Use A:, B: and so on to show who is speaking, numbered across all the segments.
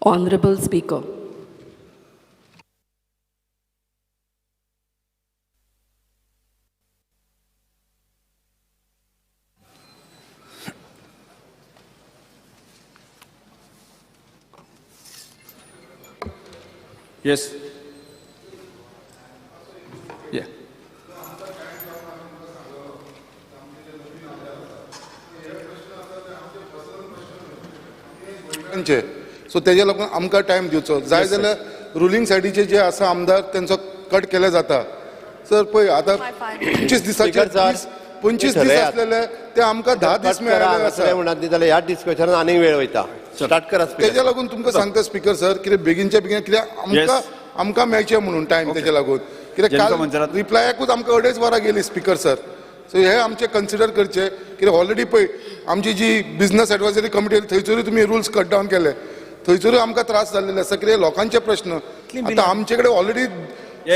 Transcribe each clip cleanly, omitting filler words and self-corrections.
A: Honorable Speaker.
B: Yes. Yeah.
C: सो तेज्या लागून आमकां टायम दिवचो जाय जाल्यार रुलींग सायडीचे जे आसा आमदार त्यांचो कट केले जाता सर पळय आतां 25 दिसाचे 25 दीस आसलेले ते आमकां 10 दीस मेळ्ळे आसा
D: म्हणत न्ही जाल्यार ह्या डिस्कशनान आनीक वेळ वयता स्टार्ट करा
C: तेज्या लागून तुमकां सांगता स्पीकर सर कितें बेगीनच्या बेगीन कित्याक आमकां मेळचें म्हणून टायम तेज्या लागून कित्याक काल रिप्लायाकूच आमकां 2.5 वरां गेली स्पीकर सर सो हे आमचे कन्सिडर करचे कित्याक ऑलरेडी पळय आमची जी बिझनस एडवायझरी कमिटी थंयसरूय तुमी रुल्स कट डावन केले थंयसरूय आमकां त्रास जाल्लेले आसा कित्याक लोकांचे प्रश्न आतां आमचे कडेन ऑलरेडी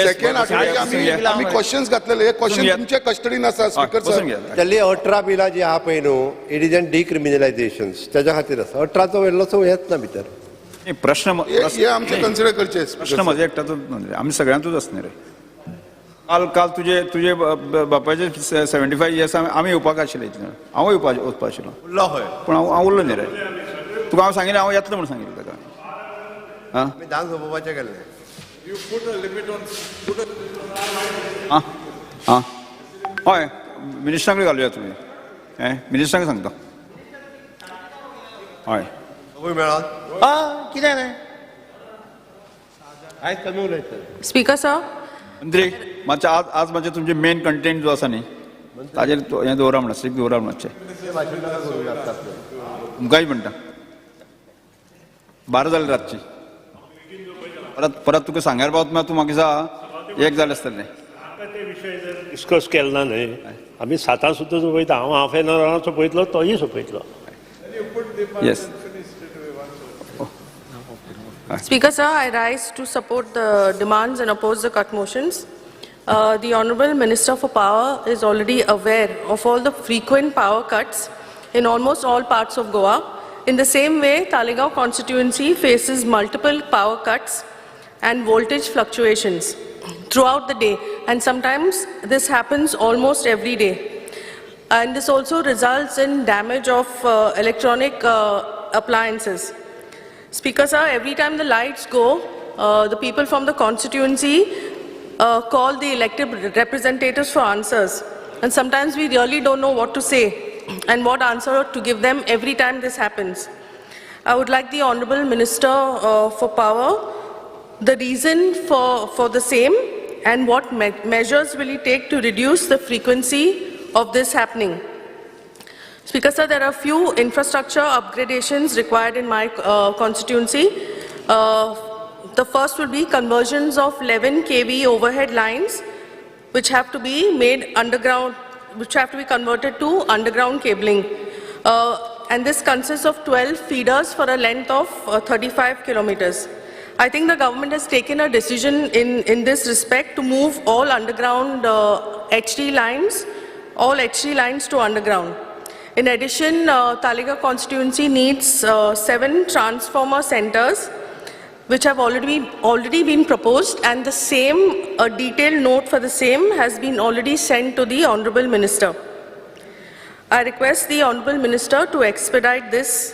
C: सेकंड आठवड्याक आमी क्वेश्चन्स घातलेले हे क्वेश्चन तुमचे कस्टडीन आसा स्पीकर सर
D: जाल्ली 18 बिलां जी आहा पळय न्हू इट इज एन डिक्रिमिनलायझेशन तेज्या खातीर आसा 18चो वेल्लोचो येत ना भितर
B: प्रश्न
C: हे आमचे कन्सिडर करचे
B: प्रश्न म्हजे एकटाचो आमी सगळ्यांतूच आसना रे काल तुजे बापाचे 75 इयर्स आमी येवपाक आशिल्ले इतले हांव वचपा आशिल्लो
D: उरलो खंय
B: पूण हांव उरलो न्ही रे तुका हांव सांगिल्लें हांव येतलो म्हणून सांगिल्लें ताका
D: आमी धांक सोंपोवपाचें केल्लें
B: हय मिनिस्टरांकडे घालुया तुमी मिनिस्टरांक सांगता हय
D: मेळत कितें रे आयज कमी उलयता
A: Speaker, sir.
B: मंत्री मातशें आज मातशें तुमचें मेन कंटेंट जो आसा न्ही ताजेर हें दवरा म्हणा स्ट्रीक दवरा मातशें तुमकांय म्हणटा 12 जालें रातची परत तुका सांग्यार पावता तूं म्हाका दिसा 1 जालें आसतलें
E: डिस्कस केलना न्ही आमी 7 सुद्दां सोंपयता हांव हाफ एन अवरान सोंपयतलो तोय सोंपयतलो
B: yes
A: Speaker, sir, I rise to support the demands and oppose the cut motions. The Honourable Minister for Power is already aware of all the frequent power cuts in almost all parts of Goa. In the same way, Talegaon constituency faces multiple power cuts and voltage fluctuations throughout the day, and sometimes this happens almost every day. And this also results in damage of electronic appliances. Speaker, sir, every time the lights go, the people from the constituency call the elected representatives for answers. And sometimes we really don't know what to say and what answer to give them every time this happens. I would like the Honourable Minister for Power, the reason for the same and what measures will he take to reduce the frequency of this happening. Speaker, sir, there are few infrastructure upgradations required in my constituency. The first will be conversions of 11 kV overhead lines, which have to be made underground, which have to be converted to underground cabling. And this consists of 12 feeders for a length of 35 kilometers. I think the government has taken a decision in this respect to move all underground HT lines, all HT lines to underground. In addition, Talegaon constituency needs 7 transformer centers, which have already been proposed, and the same, a detailed note for the same has been already sent to the Honourable Minister. I request the Honourable Minister to expedite this.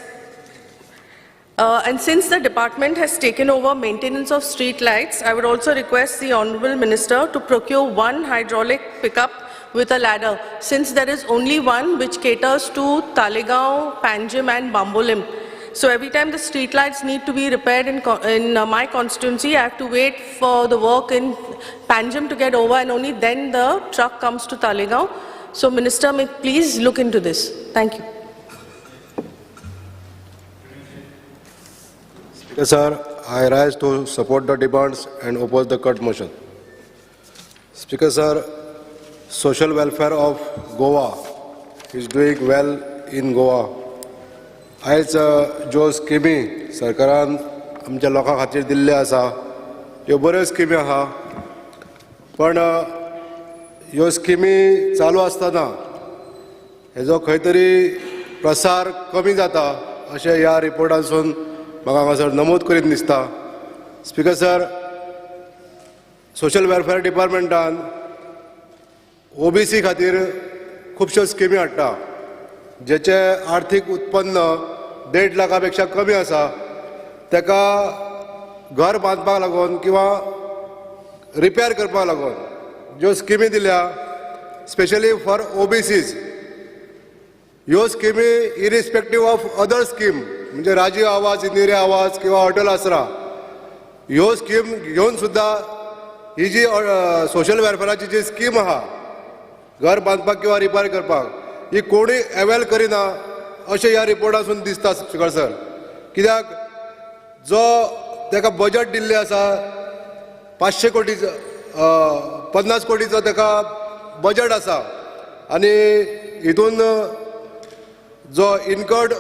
A: And since the department has taken over maintenance of street lights, I would also request the Honourable Minister to procure 1 hydraulic pickup with a ladder, since there is only one which caters to Talegaon, Panjim and Bambolim. So every time the street lights need to be repaired in my constituency, I have to wait for the work in Panjim to get over, and only then the truck comes to Talegaon. So Minister, may please look into this. Thank you.
F: Yes, sir, I rise to support the demands and oppose the cut motion. Speaker, sir, social welfare of Goa is doing well in Goa. आयज ज्यो स्किमी सरकारान आमच्या लोकां खातीर दिल्ले आसा ह्यो बऱ्यो स्किमी आहा पण ह्यो स्किमी चालू आसतना हेजो खंय तरी प्रसार कमी जाता अशें ह्या रिपोर्टांसून म्हाका हांगासर नमूद करीत दिसता. स्पीकर सर, सोशल वेलफेअर डिपार्टमेंटान ओबीसी खातीर खुबश्यो स्किमी हाडटा जेचे आर्थीक उत्पन्न 1.5 लाखा पेक्षा कमी आसा. ताका घर बांदपाक लागून किंवा रिपेर करपाक लागून ज्यो स्किमी दिल्या स्पेशली फॉर ओबीसीज, ह्यो स्किमी इरिस्पेक्टीव ऑफ अदर स्कीम म्हणजे राजीव आवाज, इंदिरे आवाज किंवा अटल आसरा, ह्यो स्कीम घेवन सुद्दां ही जी सोशल वेलफेअराची जी स्कीम आहा घर बांदपाक किंवा रिपेर करपाक, ही कोणूय अवेल करिना अशें ह्या रिपोर्टासून दिसता. स्पीकर सर, कित्याक जो ताका बजट दिल्लें आसा 500 कोटीचो 50 कोटीचो ताका बजट आसा आनी हितून जो इनकर्ड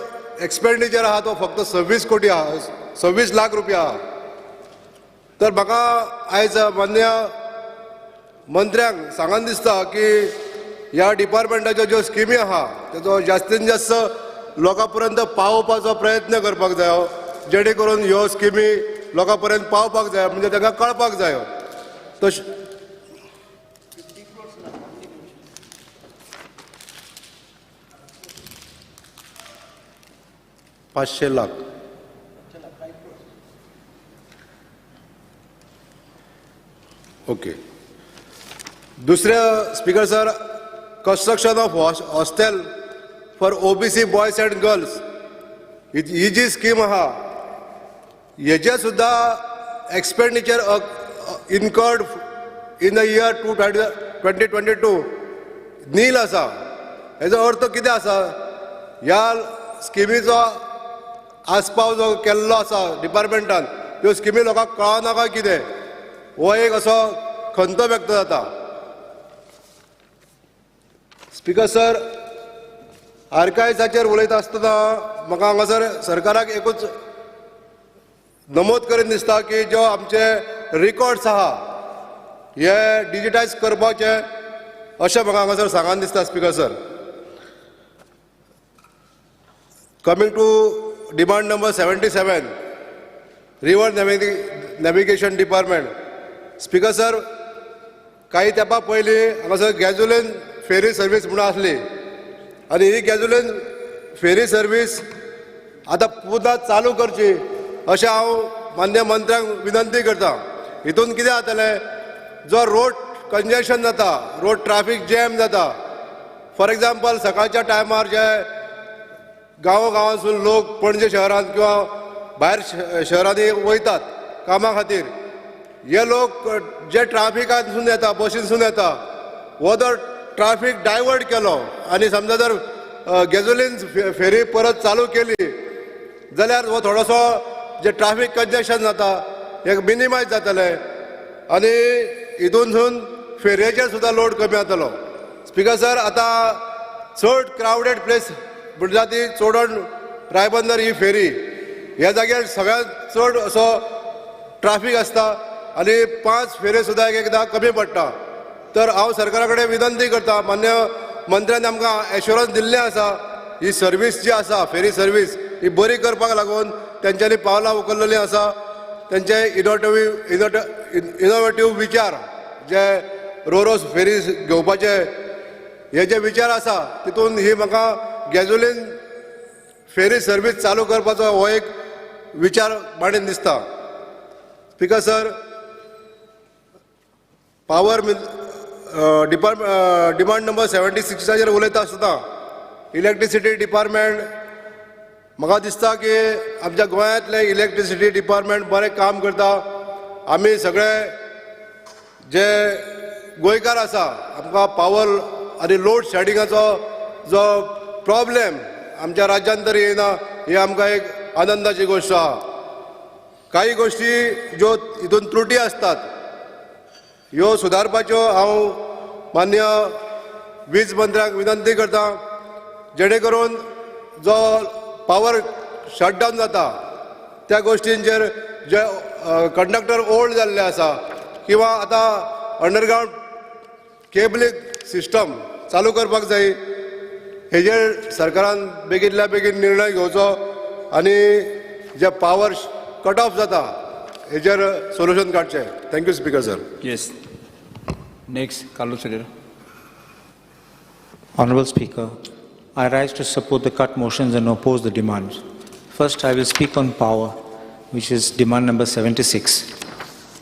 F: एक्सपेंडिचर आहा तो फक्त 26 कोटी आहा, 26 लाख रुपया आहा. तर म्हाका आयज मान्य मंत्र्यांक सांगन दिसता की ह्या डिपार्टमेंटाच्यो ज्यो स्किमी आहा ताचो जास्तीत जास्त लोकां पर्यंत पावोवपाचो प्रयत्न करपाक जायो, जेणे करून ह्यो स्किमी लोकां पर्यंत पावपाक जाय, म्हणजे ताका कळपाक जायो. तश 500 लाख. ओके. दुसऱ्या speaker sir, construction of hostel for OBC boys and girls, ही जी स्कीम आहा हेचे सुद्धा expenditure incurred in the year 2022 nil आसा. हेजो अर्थ कितें आसा? ह्या स्किमीचो आस्पाव जो केल्लो आसा डिपार्टमेंटान, ह्यो स्किमी लोकांक कळना काय कितें, हो एक असो खंत व्यक्त जाता. स्पीकर सर, आर्कायव्जाचेर उलयता आसतना म्हाका हांगासर सरकाराक एकूच नमूद करीत दिसता की जो आमचे रिकॉर्ड्स आहा हे डिजिटायज करपाचे अशें म्हाका हांगासर सांगन दिसता. Speaker sir, coming to demand number 77, river navigation department. Speaker sir, काही तेंपा पयलीं हांगासर गॅजुलीन फेरी सर्वीस म्हणून आसली आनी ही गॅजुलीन फेरी सर्वीस आतां पुन्हा चालू करची अशें हांव मान्य मंत्र्यांक विनंती करता. हितून कितें जातलें, जो रोड कंजेशन जाता, रोड ट्रॅफिक जॅम जाता, फॉर एग्जाम्पल सकाळच्या टायमार जे गांवांसून लोक पणजे शहरांत किंवा भायर शहरांनी वयतात कामा खातीर, हे लोक जे ट्रॅफिकांतसून येता, बसीनसून येता, हो जर ट्रॅफिक डायवर्ट केलो आनी समजा जर गॅजुलीन फेरी परत चालू केली जाल्यार हो थोडोसो जे ट्रॅफिक कंजेशन जाता हे मिनिमायज जातलें आनी हितूनसून फेरयेचेर सुद्दां लोड कमी जातलो. स्पीकर सर, आतां चड क्रावडेड प्लेस म्हणजे ती चोडण रायबंदर ही फेरी, ह्या जाग्यार सगळ्यांत चड असो ट्रॅफिक आसता आनी 5 फेरे सुद्दां एकदां कमी पडटा. तर हांव सरकारा कडेन विनंती करता, मान्य मंत्र्यान आमकां एश्युरन्स दिल्लें आसा ही सर्वीस जी आसा फेरी सर्वीस ही बरी करपाक लागून तेंच्यांनी पावलां उखल्लेलीं आसा. तेंचे इनोवेटीव विचार जे रोरोस फेरी घेवपाचे हे जे विचार आसा तितून ही म्हाका गॅजुलीन फेरी सर्वीस चालू करपाचो हो एक विचार मांडीन दिसता. Speaker sir, power demand number 76 उलयता आसतना इलेक्ट्रिसिटी डिपार्टमेंट, म्हाका दिसता की आमच्या गोंयांतले इलेक्ट्रिसिटी डिपार्टमेंट बरें काम करता. आमी सगळे जे गोंयकार आसा आमकां पावर आनी लोड शेडिंगाचो जो प्रॉब्लेम आमच्या राज्यांत तरी येना ही आमकां एक आनंदाची गोश्ट आहा. काही गोष्टी ज्यो हितून त्रुटी आसतात ह्यो सुदारपाच्यो हांव मान्य वीज मंत्र्याक विनंती करता, जेणे करून जो पावर शटडावन जाता त्या गोश्टींचेर जे कंडक्टर ओल्ड जाल्ले आसा किंवा आतां अंडरग्रावंड केबलिंग सिस्टम चालू करपाक जाय, हेजेर सरकारान बेगितल्या बेगीन निर्णय घेवचो आनी जे पावर कट ऑफ जाता हेजेर सोल्युशन काडचें. Thank you speaker sir.
B: Yes. Next Carlos Ferreira.
G: Honorable Speaker, I rise to support the cut motions and oppose the demands. First, I will speak on power, which is demand number 76.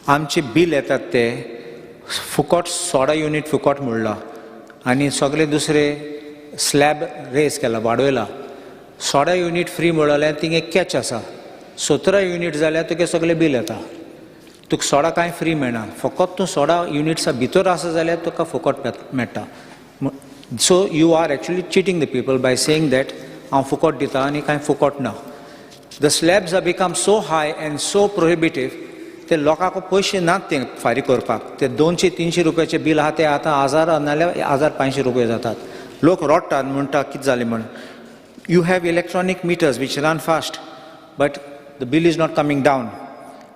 G: आमचे bill येतात ते फुकट 16 unit फुकट म्हणला आणि सगळे दुसरे स्लॅब रेस केला वाडयला. 16 युनिट फ्री म्हणल्यार थिंग एक कॅच आसा. 17 युनिट जाल्यार तुगे सगळे बिल येता. तुका 16 कांय फ्री मेळना. फकत तूं 16 युनिट्सा भितर आसा जाल्यार तुका फुकट मेळटा. So you are actually cheating the people by saying that हांव फुकट दिता आनी कांय फुकट ना. The slabs have become so high and so prohibitive ते लोकांक पयशे नात ते फारीक करपाक. ते 200-300 रुपयाचे बिल आहा ते आतां 1000 नाल्यार 1500 रुपया जातात. लोक रडटात म्हणटा कितें जालें म्हण. You have electronic meters which run fast, but the bill is not coming down.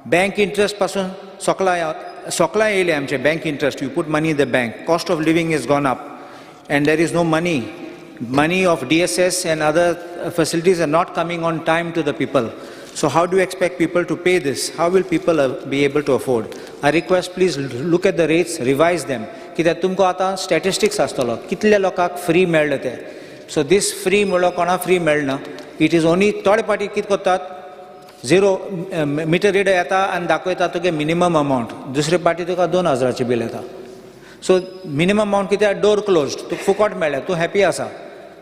G: Bank interest पासून सोकला येयले आमचे bank interest. You put money in the bank. Cost of living has gone up. And there is no money. Money of DSS and other facilities are not coming on time to the people. So how do you expect people to pay this? How will people be able to afford? I request please look at the rates, revise them. कित्याक तुमको आतां statistics आसतलो कितले लोकांक free मेळ्ळे ते. So this free म्हणलो कोणा फ्री मेळना. It is only थोडे पाटी कितें करतात झिरो मिटर रिडर येता आनी दाखयता तुगे मिनिमम अमावंट. दुसरे पाटी तुका 2000 बिल येता. सो मिनिमम अमावंट कित्याक डोर क्लोज्ड तुका फुकट मेळ्ळें तूं हॅपी आसा.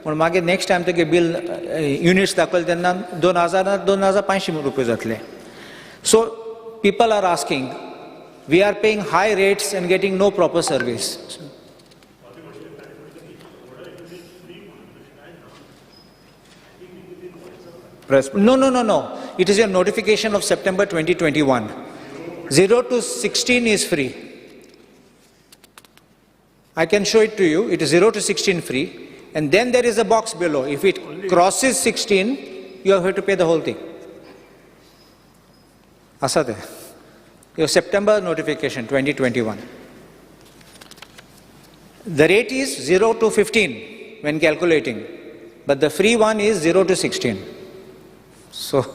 G: पूण मागीर नेक्स्ट टायम तुगे बिल युनिट्स दाखयले तेन्ना 2000 2500 रुपया जातले. So people are asking, we are paying high rates and getting no proper service. No. It is your notification of September 2021. 0 to 16 is free. I can show it to you. It is 0 to 16 free. And then there is a box below. If it crosses 16, you have to pay the whole thing. Asate. Your September notification, 2021. The rate is 0 to 15 when calculating. But the free one is 0 to 16. So,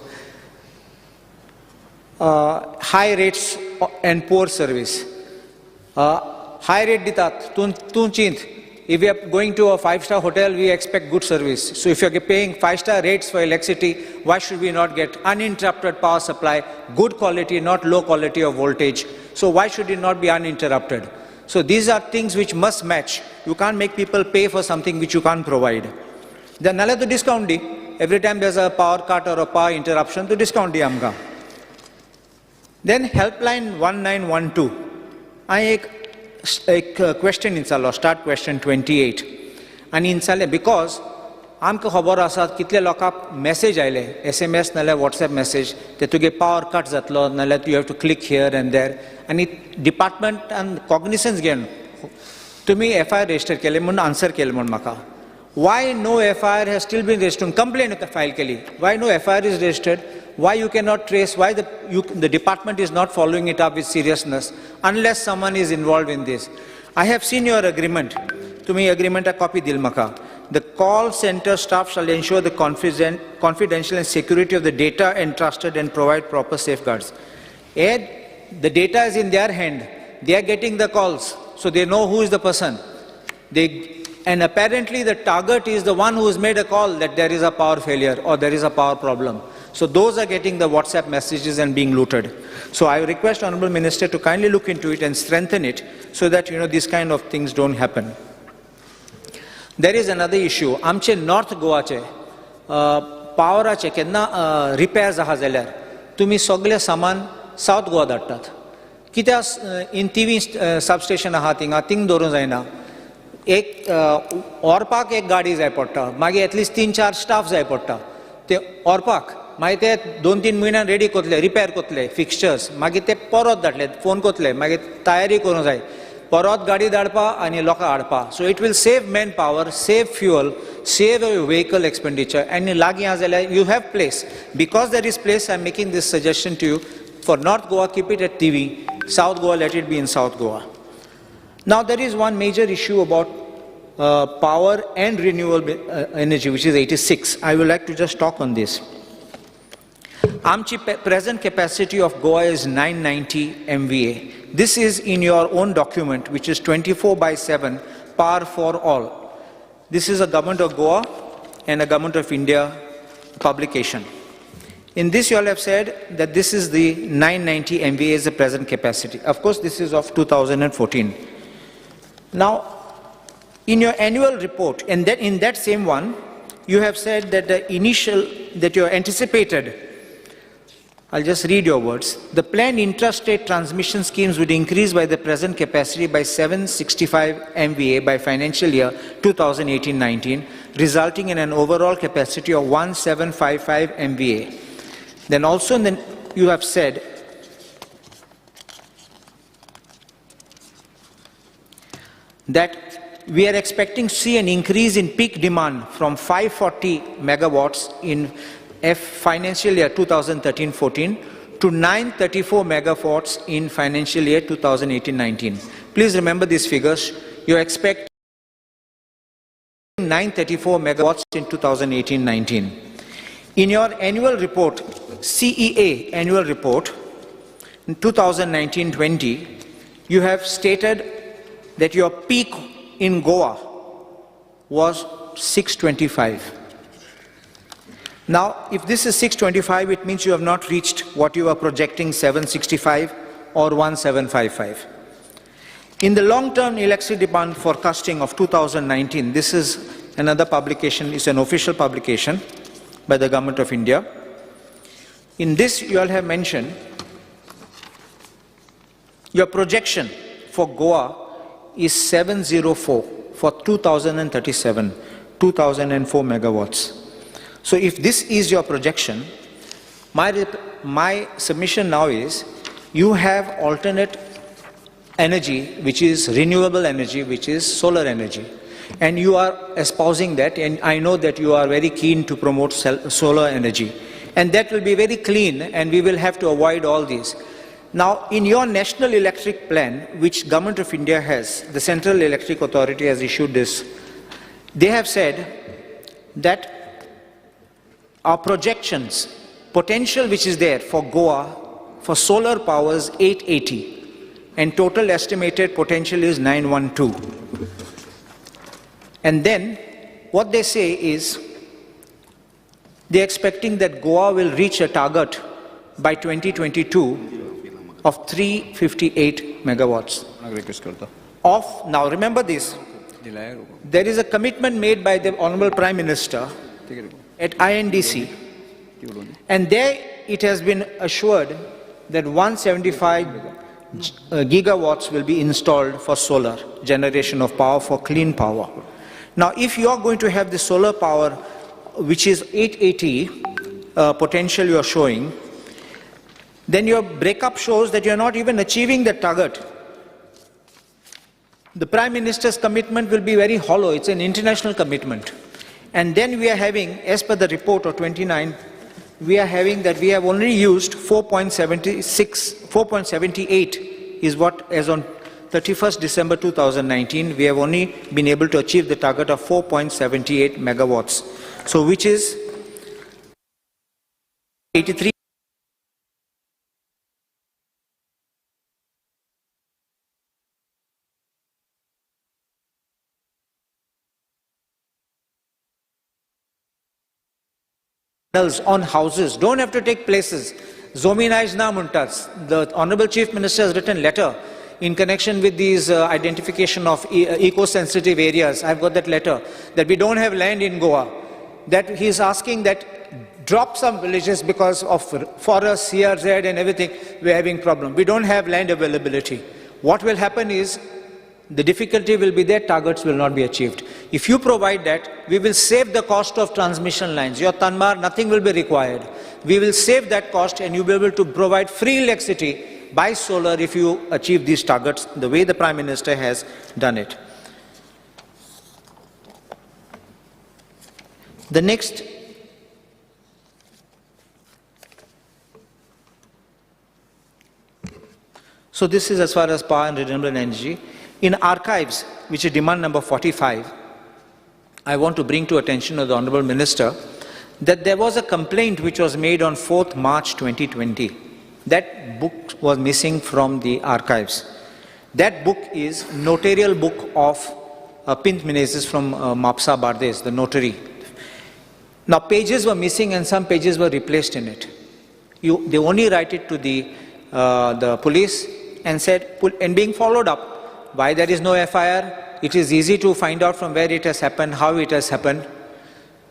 G: high rates and poor service. High rate ditat, tun chint. If we are going to a 5-star hotel, we expect good service. So if you are paying 5-star rates for electricity, why should we not get uninterrupted power supply, good quality, not low quality of voltage? So why should it not be uninterrupted? So these are things which must match. You can't make people pay for something which you can't provide. Then nalla to discount di. Every time there's a power cut or a power interruption, to discount di amka. Then helpline 1912. I एक question इंचालो start question 28 आनी इंचाले because आमकां खबर आसा कितले लोकांक message आयले SMS नाल्यार WhatsApp message ते तुगे पावर कट जातलो नाल्यार you have to click here and there आनी डिपार्टमेंटान कॉग्निसन्स घेवन तुमी FIR रजिस्टर केले म्हणून आन्सर केले म्हण म्हाका. Why no FIR has still been registered? Complaint file केली. Why no FIR is registered? Why you cannot trace? Why the department is not following it up with seriousness unless someone is involved in this? I have seen your agreement. To me, agreement a copy dil maka. The call center staff shall ensure the confidential and security of the data entrusted and provide proper safeguards. The data is in their hand. They are getting the calls, so they know who is the person. And apparently the target is the one who has made a call that there is a power failure or there is a power problem. So those are getting the WhatsApp messages and being looted. So I request Honorable Minister to kindly look into it and strengthen it so that these kind of things don't happen. There is another issue. Amche North Goache powerache केन्ना repairs आहा जाल्यार तुमी सगळे सामान South Goa धाडटात. कित्याक इन TV substation आहा thing दवरूंक जायना. एक व्हरपाक एक गाडी जाय पडटा मागीर एटलिस्ट 3-4 स्टाफ जाय पडटा ते व्हरपाक मागीर ते 2-3 म्हयन्यान रेडी करतले रिपेर करतले फिक्स्चर्स मागीर ते परत धाडले फोन करतले मागीर तयारी करूंक जाय परत गाडी धाडपा आनी लोकां हाडपा. So it will save man power save fuel save vehicle expenditure आनी लागीं आहा जाल्यार you have place because there is place I am making this suggestion to you for north Goa keep it at TV, South Goa let it be in South Goa. Now there is one major issue about power and renewable energy, which is 86. I would like to just talk on this. present capacity of Goa is 990 MVA. This is in your own document, which is 24/7, power for all. This is a Government of Goa and a Government of India publication. In this, you all have said that this is the 990 MVA is the present capacity. Of course, this is of 2014. Now, in your annual report, and then in that same one, you have said that that you anticipated, I'll just read your words. The planned intrastate transmission schemes would increase by the present capacity by 765 MVA by financial year 2018-19, resulting in an overall capacity of 1755 MVA. Then also you have said that we are expecting to see an increase in peak demand from 540 megawatts in financial year 2013-14 to 934 megawatts in financial year 2018-19. Please remember these figures. You expect 934 megawatts in 2018-19. In your annual report, CEA annual report, in 2019-20, you have stated that your peak in Goa was 625. Now, if this is 625, it means you have not reached what you are projecting, 765 or 1755. In the long-term electricity demand forecasting of 2019, this is another publication, it's an official publication by the Government of India. In this, you all have mentioned your projection for Goa is 704 for 2037, 2004 megawatts. So if this is your projection, my submission now is you have alternate energy, which is renewable energy, which is solar energy. And you are espousing that, and I know that you are very keen to promote solar energy. And that will be very clean, and we will have to avoid all these. Now, in your National Electric Plan, which Government of India has, the Central Electric Authority has issued this, they have said that our projections, potential which is there for Goa, for solar power is 880, and total estimated potential is 912. And then, what they say is, they're expecting that Goa will reach a target by 2022 of 358 megawatts. Now remember this, there is a commitment made by the Honorable Prime Minister at INDC, and there it has been assured that 175 gigawatts will be installed for solar generation of power, for clean power. Now, if you are going to have the solar power, which is 880 potential you are showing, then your breakup shows that you are not even achieving the target. The Prime Minister's commitment will be very hollow. It's an international commitment. And then we are having, as per the report of 29, we are having that we have only used 4.78 is what, as on 31st December 2019, we have only been able to achieve the target of 4.78 megawatts. So which is 83. On houses, don't have to take places. Zominais na muntas. The Honorable Chief Minister has written letter in connection with these identification of eco-sensitive areas. I've got that letter, that we don't have land in Goa. That he is asking that drop some villages because of forests, CRZ and everything, we're having problem. We don't have land availability. What will happen is, the difficulty will be there, targets will not be achieved. If you provide that, we will save the cost of transmission lines. Your Tanmar, nothing will be required. We will save that cost, and you will be able to provide free electricity by solar if you achieve these targets the way the Prime Minister has done it. The next, so this is as far as power and renewable energy. In archives, which is demand number 45, I want to bring to attention of the Honorable Minister that there was a complaint which was made on 4th March 2020. That book was missing from the archives. That book is notarial book of Pint Menezes from Mapsa Bardes, the notary. Now pages were missing and some pages were replaced in it. They only write it to the police and said, and being followed up, why there is no FIR, it is easy to find out from where it has happened, how it has happened.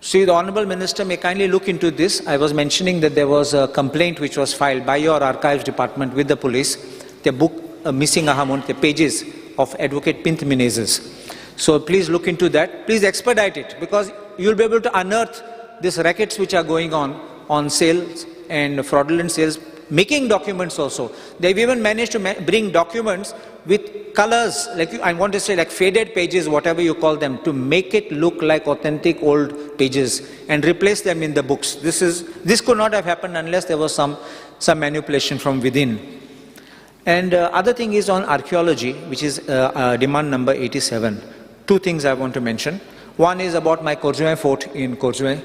G: So the Honourable Minister may kindly look into this. I was mentioning that there was a complaint which was filed by your archives department with the police. The book missing the pages of Advocate Pint Menezes. So please look into that. Please expedite it, because you'll be able to unearth these rackets which are going on sales and fraudulent sales, making documents also. They've even managed to bring documents with colors, like I want to say like faded pages, whatever you call them, to make it look like authentic old pages and replace them in the books. This could not have happened unless there was some manipulation from within. And other thing is on archaeology, which is demand number 87. Two things I want to mention. One is about my Korzue fort in Korzue.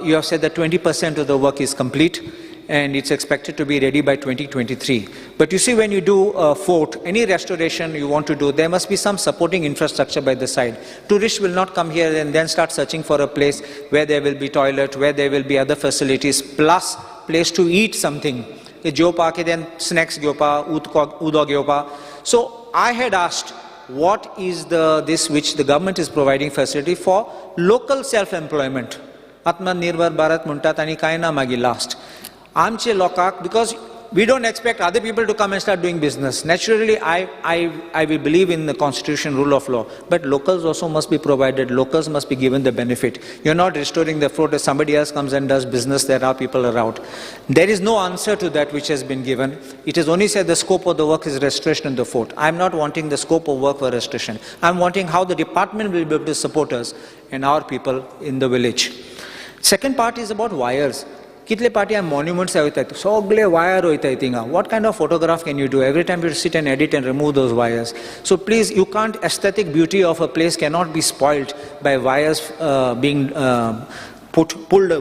G: You have said that 20% of the work is complete and it's expected to be ready by 2023. But you see, when you do a fort, any restoration you want to do, there must be some supporting infrastructure by the side. Tourists will not come here and then start searching for a place where there will be toilet, where there will be other facilities, plus place to eat something. Then snacks, udo. So I had asked, what is this which the government is providing facility for local self-employment? Atmanirbhar Bharat muntat ani kai na magi last. Amche lokak, because we don't expect other people to come and start doing business. Naturally, I will believe in the constitution, rule of law, but locals also must be provided. Locals must be given the benefit. You're not restoring the fort as somebody else comes and does business. There are people around. There is no answer to that which has been given. It is only said the scope of the work is restoration of the fort. I'm not wanting the scope of work for restoration. I'm wanting how the department will be able to support us and our people in the village. Second part is about wires. Kitle party and monuments wire. What kind of photograph can you do? Every time you sit and edit and remove those wires. So please, you can't, aesthetic beauty of a place cannot be spoiled by wires being pulled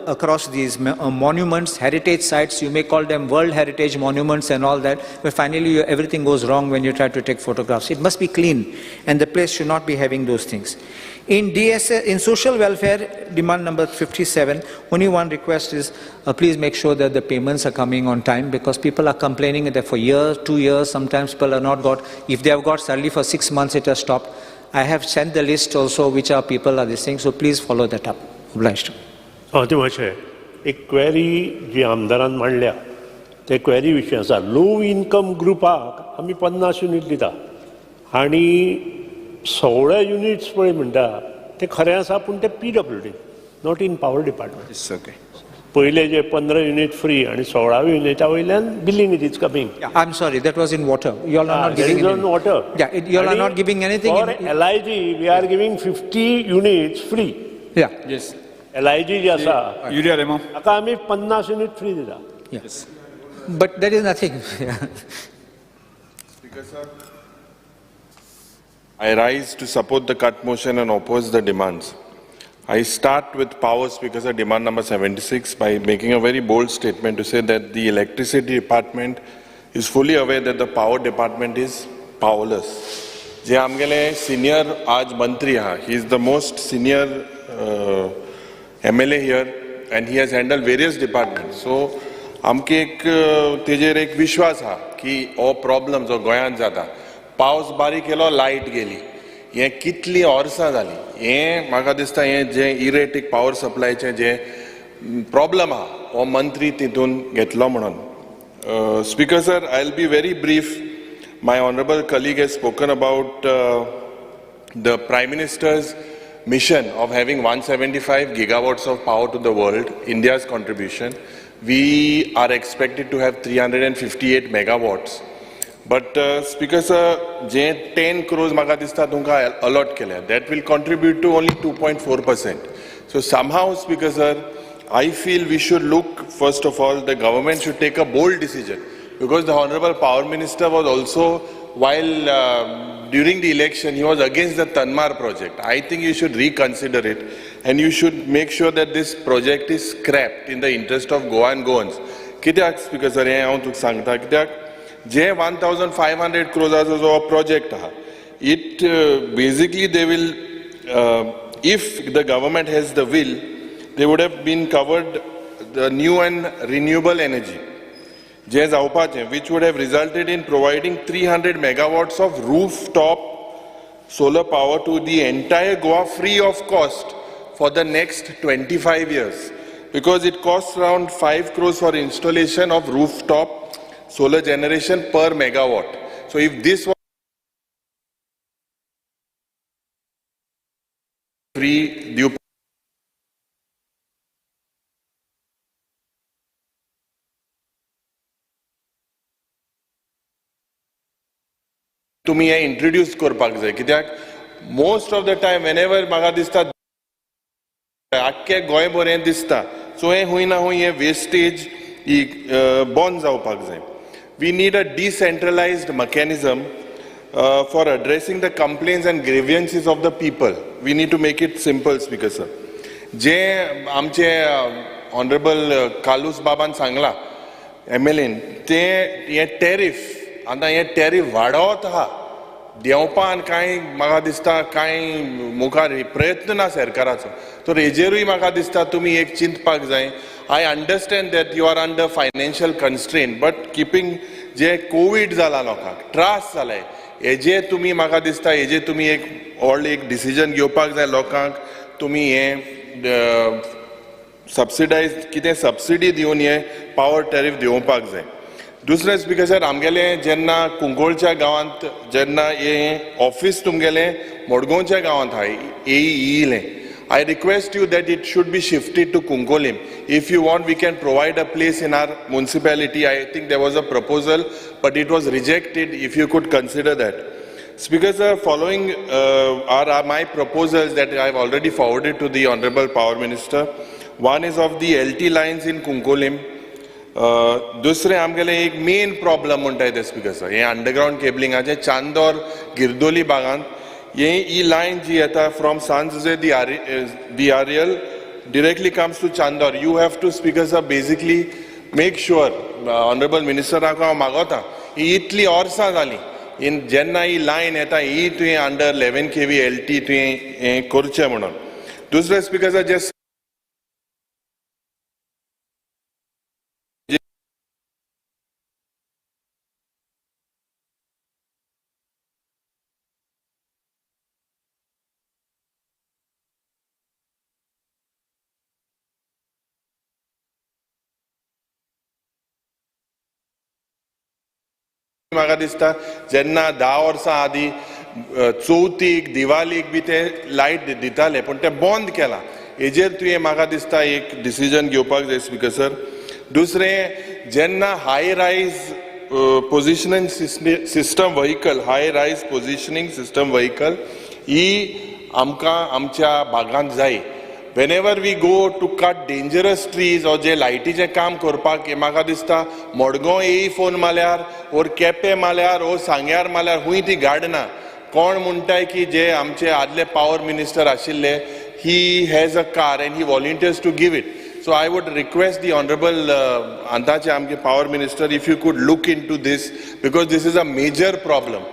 G: across these monuments, heritage sites. You may call them World Heritage Monuments and all that, but finally everything goes wrong when you try to take photographs. It must be clean, and the place should not be having those things. In social welfare, demand number 57, only one request is please make sure that the payments are coming on time, because people are complaining that for years, 2 years, sometimes people are not got. If they have got salary for 6 months, it has stopped. I have sent the list also which our people are this thing, so please follow that up. Obliged.
E: एक query जी आमदारान मांडल्या ते query विशयी आसा. लो income ग्रुपाक आमी 50 unit दिता आनी 16 units पळय म्हणटा ते खरें आसा, पूण ते PWD, not in power department. पहिले जे 15 युनिट फ्री आणि 16 युनिटा वयल्यान billing it is coming.
G: I'm sorry, that was in water. You all are not giving anything.
E: Water.
G: Yeah, you all are not giving anything.
E: For LIG, we are giving 50 units free.
G: Yeah.
B: Yes.
E: LIG जे आसा
B: urea रेमो
E: ताका आमी 50 unit free दिता.
G: Yes. But there is nothing.
H: Speaker sir, I rise to support the cut motion and oppose the demands. I start with power, Speaker sir, demand number 76, by making a very bold statement to say that the electricity department is fully aware that the power department is powerless. जे आमगेले senior आज मंत्री हा, he is the most senior MLA here, and he has handled various departments. So आमके एक तेजेर एक विश्वास हा की हो प्रॉब्लेम जो गोंयांत जाता, पावस बारीक येलो लायट गेली, हे कितली वर्सां जाली, हे म्हाका दिसता हे जे इरेटिक पावर सप्लायचे जे प्रॉब्लेम हा हो मंत्री तितून घेतलो म्हणून. Speaker sir, I'll be very brief. My honorable colleague has spoken about the Prime Minister's mission of having 175 gigawatts of power to the world, India's contribution. We are expected to have 358 megawatts. But Speaker sir, 10 crores maka dista tunka allot keля, that will contribute to only 2.4%. So somehow, Speaker sir, I feel we should look, first of all, the government should take a bold decision because the Honorable Power Minister was also, while during the election, he was against the Tanmar project. I think you should reconsider it, and you should make sure that this project is scrapped in the interest of Goa and Goans. कित्याक speaker sir हें हांव तुका सांगता कित्याक जे 1500 crores जो project आहा, it basically they will, if the government has the will, they would have been covered the new and renewable energy, which would have resulted in providing 300 megawatts of rooftop solar power to the entire Goa free of cost for the next 25 years. Because it costs around 5 crores for installation of rooftop solar generation per megawatt. So if this was free, due तुम्ही हे introduce करपाक जाय कित्याक most of the time whenever म्हाका दिसता आख्खे गोंय बरें दिसता सो हे हूंय ना हूंय हे वेस्टेज बंद जावपाक जाय. We need a decentralized mechanism for addressing the complaints and grievances of the people. We need to make it simple, Speaker sir. जे आमचे ऑनरेबल कालूस बाबान सांगला MLA ते हे टॅरिफ आता हे टॅरिफ वाडवत आहा देंवपान कांय म्हाका दिसता कांय मुखार प्रयत्न ना सरकाराचो. तर हेजेरूय म्हाका दिसता तुमी एक चिंतपाक जाय. I understand that you are under financial constraint but keeping जे कोविड जाला लोकांक त्रास जाले हेजे तुमी म्हाका दिसता हेजे तुमी एक व्हडलें एक डिसिजन घेवपाक जाय लोकांक. तुमी हे सबसिडायज कितें सबसिडी दिवन हे पावर टॅरिफ दिवपाक जाय. दुसरें स्पीकर सर आमगेले जेन्ना कुंकोळच्या गांवांत जेन्ना हे ऑफिस तुमगेले मडगांवच्या गांवांत आहा येयलें I request you that it should be shifted to Kunkolim. If you want, we can provide a place in our municipality. I think there was a proposal, but it was rejected. If you could consider that. Speaker sir, following are my proposals that I have already forwarded to the Honorable Power Minister. One is of the LT lines in Kunkolim. दुसरे आमगेले एक main problem म्हणटाय ते speaker sir हे underground केबलिंगाचे Chandor Girdoli भागांत ही lion जी येता from सांज दी Areal directly comes to Chandor. You have to, Speaker sir, basically make sure, Honorable Minister हांव मागोता ही इतली वर्सां जाली इन जेन्ना ही लायन येता ही तुवें अंडर 11 kV LT तुवें हें करचें म्हणून. दुसरें स्पीकर सर जे म्हाका दिसता जेन्ना 10 वर्सां आदी चवथीक दिवालीक बी ते लायट दिताले पण ते बंद केला. हेजेर तुवें म्हाका दिसता एक डिसिजन घेवपाक जाय स्पीकर सर. दुसरें जेन्ना हाय रायज पोजिशनिंग सिस्टम व्हेकल हाय रायज पोजिशनिंग सिस्टम व्हेकल ही आमकां आमच्या भागांत जाय. whenever we go to cut dangerous trees or जे लायटीचे काम करपाक म्हाका दिसता मडगांव येयी फोन मारल्यार ओर केपें मारल्यार ओर सांग्यार मारल्यार हुंय ती गाडना. कोण म्हणटाय की जे आमचे आदले पावर मिनिस्टर आशिल्ले he has a car and he volunteers to give it. So I would request the Honorable Antache Amke Power Minister if you could look into this because this is a major problem.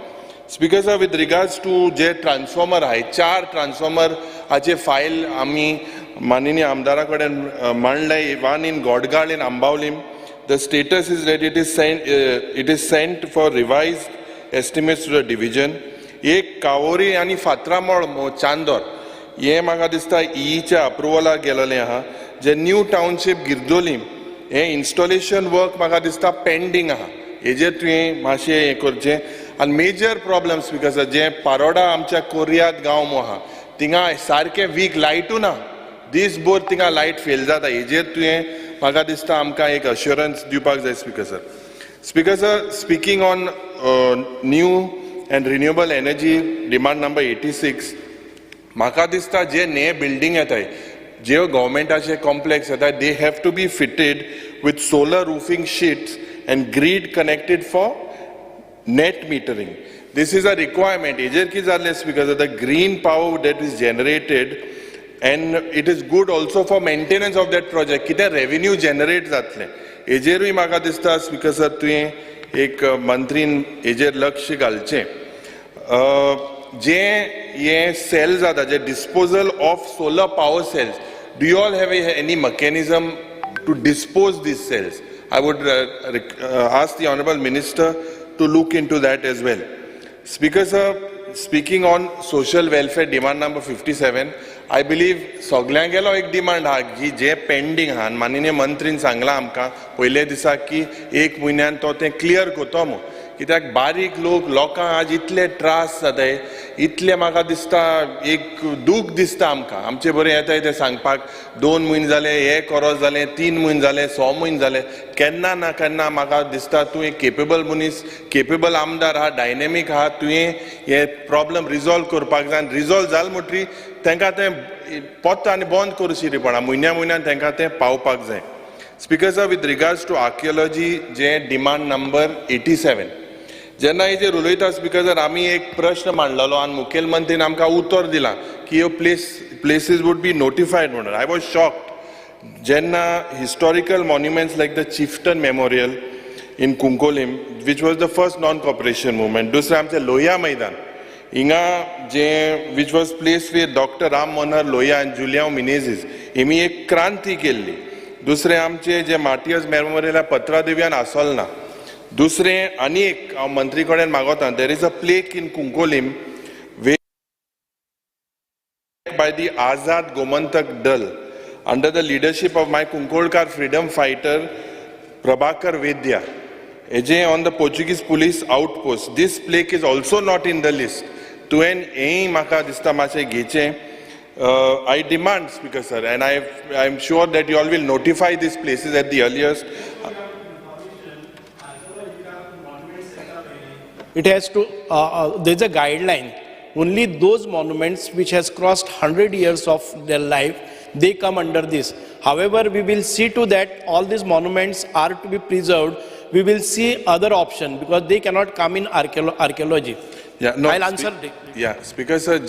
H: Speaker sir, with regards to जे transformer आहे 4 transformer हाचे file आम्ही माननीय आमदारा कडेन मांडलाय. One in Godgal in Ambaulim. The status is that it is sent for revised estimates to the division. एक कावोरी आणि फात्रामोळ चांदोर हे म्हाका दिसता ईच्या अप्रुवलाक गेलेले आहा. जे न्यू टाउनशिप गिरदोलीम हे इन्स्टॉलेशन वर्क म्हाका दिसता पेंडिंग आहा. हेजेर तुवें मातशें हें करचें. आनी मेजर प्रॉब्लम स्पीकर सर जे पारोडा आमच्या कोर्यात गांव आहा थिंगा सारके वीक लायटू ना. दिसभर थिंगा लायट फेल जाता. हेजेर तुवें म्हाका दिसता आमकां एक अश्युरन्स दिवपाक जाय speaker sir. Speaker sir, speaking on new and renewable energy demand number 86 म्हाका दिसता जे नवे बिल्डिंग येताय जे गव्हर्मेंटाचे कॉम्प्लेक्स येताय they have to be fitted with solar roofing sheets and grid connected for net metering. This is a requirement. Because of the green power that is generated, and it is good also for maintenance of that project. Kita revenue generate जातले. Ejerui म्हाका दिसता Speaker sir तुवें एक मंत्रीन एजेर लक्ष घालचें. जे cells जाता, जे disposal of solar power cells. Do you all have any mechanism to dispose these cells? I would ask the Honourable Minister to look into that as well. Speaker sir, speaking on social welfare demand number 57, I believe सगळ्यांक गेलो एक demand हा की जे pending हा माननीय मंत्रीन सांगला आमकां पयले दिसा की 1 म्हयन्यान तो ते क्लियर करतो म्हणून. कित्याक बारीक लोकांक आज इतले त्रास जाताय, इतले म्हाका दिसता एक दूख दिसता आमकां. आमचे बरें येताय ते सांगपाक 2 म्हयने जाले, हे करोस जालें, 3 म्हयने जाले, 6 म्हयने जाले. केन्ना ना केन्ना म्हाका दिसता तूं एक केपेबल मनीस, केपेबल आमदार आहा, डायनेमीक आहा, तुवें हे प्रॉब्लेम रिजॉल्व करपाक जाय. रिजॉल्व जालें म्हणटरी तांकां तें पोत्त आनी बंद करूं रिपोर्टा म्हयन्यान तांकां तें पावपाक जाय. Speaker sir, with regards to archaeology जे डिमांड नंबर 87, जेन्ना हेजेर उलयता स्पीकर सर, आमी एक प्रश्न मांडलेलो आनी मुखेलमंत्रीन आमकां उतर दिलां की ह्यो प्लेसीस वूड बी नोटिफायड म्हणून. आय वॉज शॉक्ड जेन्ना historical monuments like the chieftain memorial in Cuncolim, which was the first non cooperation movement. दुसरें आमचें लोहिया मैदान हिंगा जे which was place with doctor Ram Manohar Lohia आनी जुलियांव मिनेझीस हेमी एक क्रांती केल्ली. दुसरें आमचें जे मार्टियर्स मेमोरियल पत्रादेव्यान आसोलना. दुसरें आनी एक हांव मंत्री कडेन मागोता, there is a plaque in Cuncolim by the Azad Gomantak Dal under the leadership of my Kunkolkar freedom fighter Prabhakar Vedya. On the Portuguese police outpost, this plaque is also not in the list. To an maka dista mache geche. I demand, Speaker sir, and I am sure that you all will notify these places at the earliest.
I: It has to, there is a guideline. Only those monuments which has crossed 100 years of their life, they come under this. However, we will see to that all these monuments are to be preserved. We will see other option because they cannot come in archaeology.
H: Yeah, no,
I: I'll answer.
H: Yeah, Speaker sir,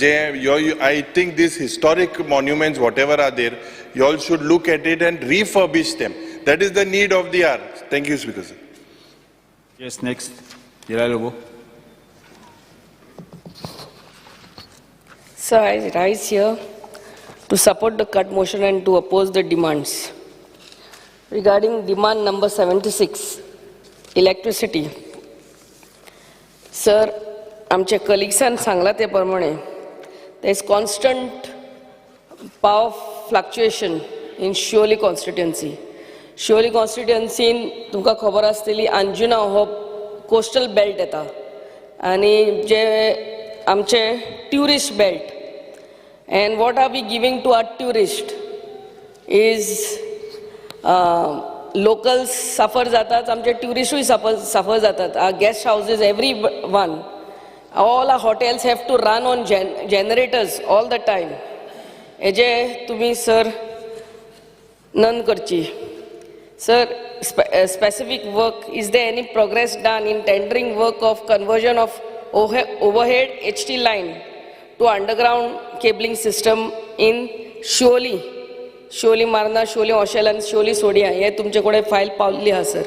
H: I think these historic monuments, whatever are there, you all should look at it and refurbish them. That is the need of the hour. Thank you, Speaker sir.
B: Yes, next. Lobo.
J: Sir, I rise here to support the cut motion and to oppose the demands. Regarding demand number 76, electricity. Sir, आमचे colleagues Sangla ते प्रमाणे there is constant power fluctuation in Shioli constituency. Shioli constituency तुमका खबर आसतली अंजुना हो coastal belt येता आणि जे आमचे tourist belt. And what are we giving to our tourists is locals suffer जातात, आमचे tourists suffer जातात. Our guest houses, everyone, all our hotels have to run on generators all the time. एजे तुम्ही sir none करची. Sir, specific work, is there any progress done in tendering work of conversion of overhead HT line to underground cabling system in Shioli? Shioli Marna, Shioli Oshel and Shioli Sodia. Ye tumche kode file पावली हा sir.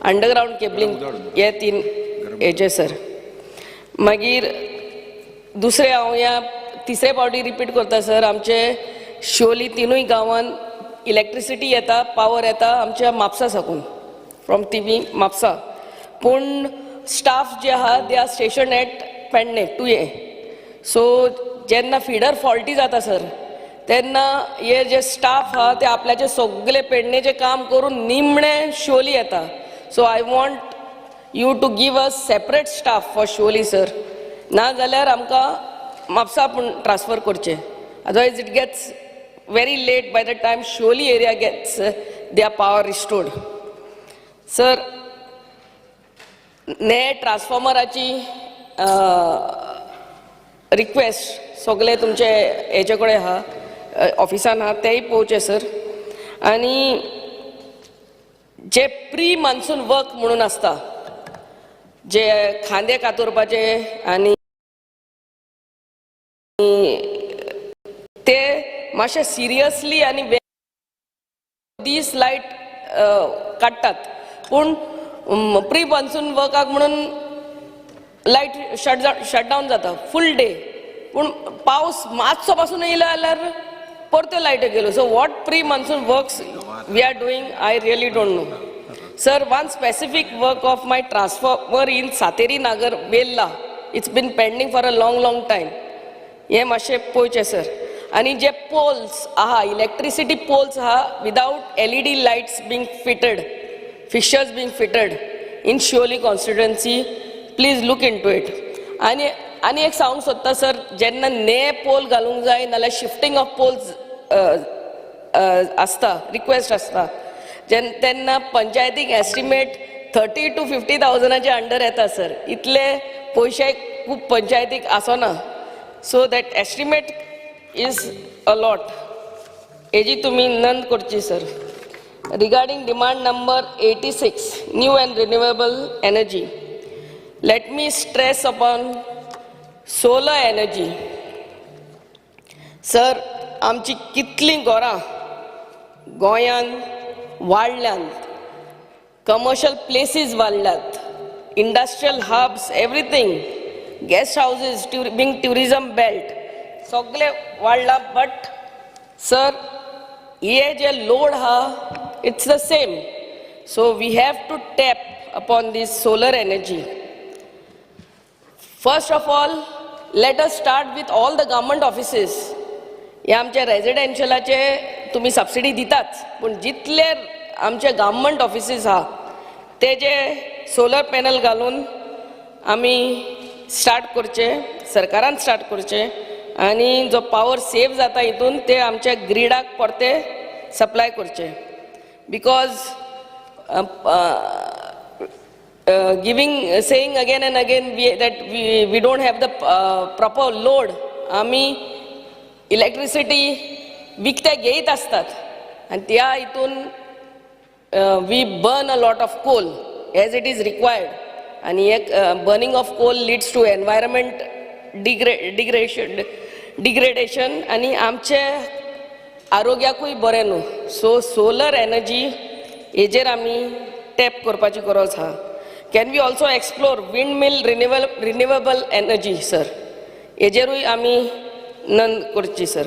J: Underground cabling ye 3 एजे sir. मागीर दुसरे हांव या तिसरे पावटी repeat करता sir. आमचे शिओली तिनूय गांवांत इलेक्ट्रिसिटी येता, पावर येता आमच्या म्हापसा साकून, फ्रॉम तिवी म्हापसा. पूण स्टाफ जे आहा they are station at Pedne 2A. So जेन्ना फिडर फॉल्टी जाता सर तेन्ना हे जे स्टाफ आहा ते आपल्याचे सगळे पेडणेचे काम करून निमणे शिओली येता. So I want you to give us separate staff for Shioli sir. ना जाल्यार आमकां म्हापसा transfer करचे. Otherwise it gets very late by the time Shioli area gets their power restored. Sir, ने ट्रान्सफॉर्मराची रिक्वेस्ट सगळे तुमचे हेचे कडेन आहा ऑफिसान आहा तेय पोवचे सर. आनी जे प्री मान्सून वर्क म्हणून असता, जे खांदे कातरपाचे आणि ते मातशे सिरियसली आणि दीस लायट काडटात, पूण प्री मान्सून वर्काक म्हणून लायट शटडावन जाता फूल डे, पूण पावस मातसो पासून येयलो जाल्यार परत्यो लायट गेलो. So what pre monsoon works we are doing I really don't know. Sir, one specific work of my transformer in Sateri Nagar Bella, it's been pending for a long time. हे मातशें पळोवचें सर. आणि जे पोल्स आहा, इलेक्ट्रिसिटी पोल्स आहा, without LED lights being fitted, fixtures being fitted in Siolim constituency, please look in to it. आनी एक सांगूंक सोदता सर, जेन्ना ने पोल घालूंक जाय नाल्यार शिफ्टिंग ऑफ पोल्स आसता, रिक्वेस्ट आसता, तेन्ना पंचायतीक एस्टिमेट 30 to 50,000 अंडर येता सर. इतले पयशे खूब पंचायतीक आसना. So that estimate is a lot. हेजी तुमी नोंद करची sir. Regarding demand number 86, new and renewable energy, let me stress upon solar energy. Sir, आमची कितली घरां गोंयान वाडल्यात, कमर्शियल प्लेसीस वाडल्यात, industrial hubs, everything, guest houses, being tourism belt, सगळे वाडला. बट सर, हे जे लोड हा, it's the same. So we have to tap upon this solar energy. First of all, let us start with all the government offices. हे आमचे रेजिडेन्शियलाचे तुम्ही subsidy दितात, पण जितले आमचे गव्हर्नमेंट ऑफिसीस आहा तेजे सोलर पॅनल घालून आमी स्टार्ट करचे, सरकारान स्टार्ट करचे, आणि जो पावर सेव जाता हितून ते आमच्या ग्रिडाक परते सप्लाय करचे. Because saying again and again that we don't have the proper load. आमी इलेक्ट्रिसिटी विकते घेयत असतात, आणि त्या हितून we burn a lot of coal as it is required, आणि एक burning of coal leads to environment degradation आणि आमचे आरोग्याकूय बरें न्हू. सो सोलर एनर्जी हेजेर आमी टॅप करपाची गरज आहा. Can we also explore windmill renewable energy, sir? हेजेरूय आमी नोंद करची sir.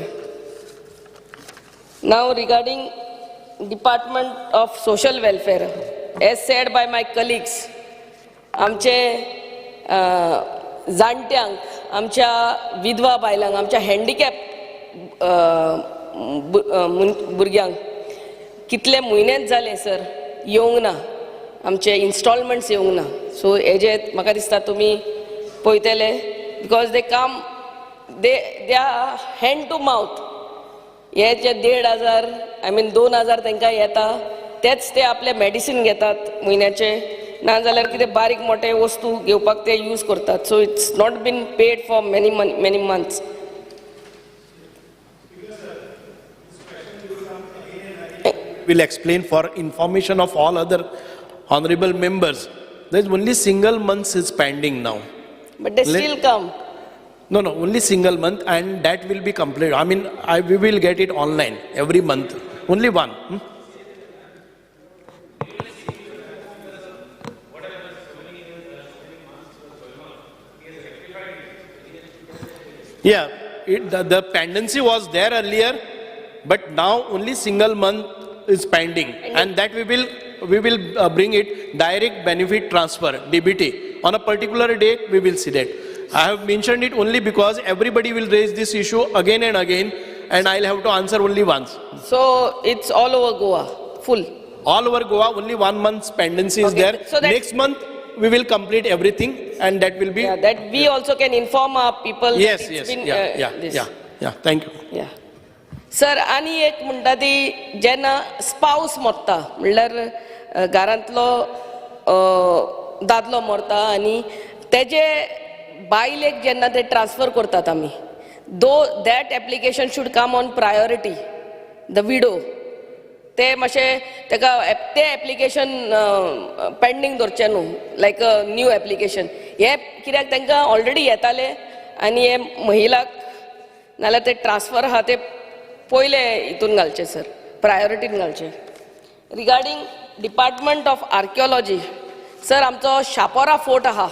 J: Now regarding Department of Social Welfare, as said by my colleagues, आमचे जाणट्यांक, आमच्या विधवा बायलांक, आमच्या हँडिकॅप भुरग्यांक कितले म्हयनेच जाले सर येवंक ना, आमचे इन्स्टॉलमेंट्स येवंक ना. सो हेजे म्हाका दिसता तुमी पळयतले, because they come they are hand to mouth. हे जे 1,500 आय मीन 2,000 तांकां येता, तेच ते आपले मेडिसीन घेतात म्हयन्याचे, ना जाल्यार कितें बारीक मोठे वस्तू घेवपाक ते यूज करतात. So it's not been paid for many months.
I: Will explain for information of all other honorable members. There is only single month is pending now.
J: But they still come.
I: No, only single month, and that will be complete. I mean, we will get it online every month. Only one. Yeah, the pendency was there earlier, but now only single month is pending, and that we will bring it direct benefit transfer, DBT. On a particular date, we will see that. I have mentioned it only because everybody will raise this issue again and again, and I'll have to answer only once.
J: So it's all over Goa, full.
I: All over Goa, only 1 month's pendency is there.
J: So
I: next month, we will complete everything, and that will be...
J: Yeah, that we also can inform our people.
I: Yes, yes, yeah, thank you.
J: Yeah. Sir, आनी एक म्हणटा ती जेन्ना spouse मरता, म्हणल्यार घरांतलो दादलो मरता आनी तेजे बायलेक जेन्ना ते ट्रान्सफर करतात आमी, that application should come on priority, the widow. ते मातशें ताका ते एप्लिकेशन पेंडींग दवरचें न्हू लायक न्यू एप्लिकेशन हे कित्याक तांकां ऑलरेडी येताले आनी हे महिलाक नाल्यार ते ट्रान्सफर आहा ते पयले हितून घालचे सर प्रायोरिटीन घालचे. Regarding department of archaeology sir आमचो शापोरा फोर्ट आहा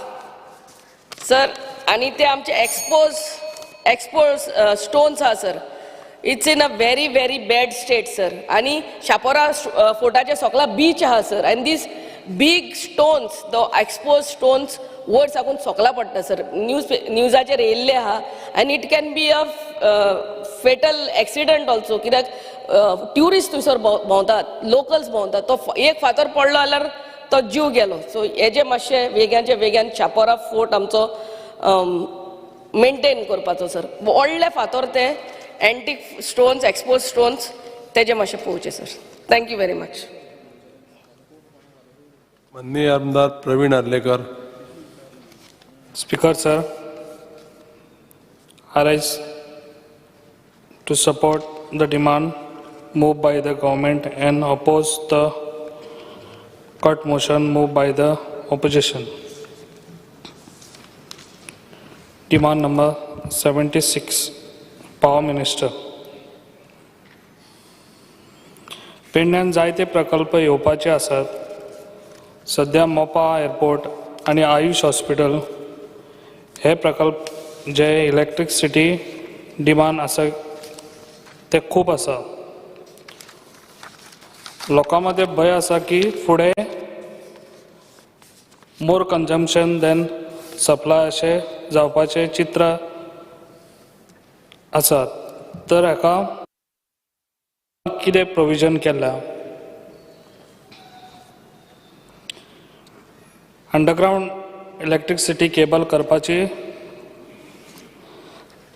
J: सर आनी ते आमचे एक्सपोज स्टोन्स आहा sir. It's in a very very bad state sir आनी शापोरा फोर्टाचे सकला बीच आहा सर आनी दीस बीग स्टोन्स द एक्सपोज स्टोन्स वयर साकून सकला पडटा सर. न्यूजाचेर येयल्ले आहा आनी it can be a fatal accident also कित्याक ट्युरिस्ट थंयसर भोंवतात लोकल्स भोंवतात तो एक फातर पडलो जाल्यार तो जीव गेलो. सो हेजे मातशें वेग्याचे वेग्यान शापोरा फोर्ट आमचो मेंटेन करपाचो सर. व्हडले फातर ते एंटीक स्टोन्स एक्सपोज स्टोन्स तेजे मातशें पळोवचे सर. Thank you very much.
K: माननीय आमदार Praveen Arlekar.
L: Speaker sir, I rise to support the demand moved by the government and oppose the cut motion moved by the opposition. Demand number 76, Power Minister. पेडण्यान जायते प्रकल्प येवपाचे आसात. सध्या Mopa airport आणि आयुष हॉस्पिटल हे प्रकल्प जे electricity demand आसा ते खूब आसा. लोकां मदें भंय आसा की फुडें मोर कंजम्पशन देन सप्लाय अशें जावपाचें चित्र आसा. तर हाका कितें प्रोविजन केल्या. अंडरग्राउंड इलेक्ट्रिसिटी केबल करपाची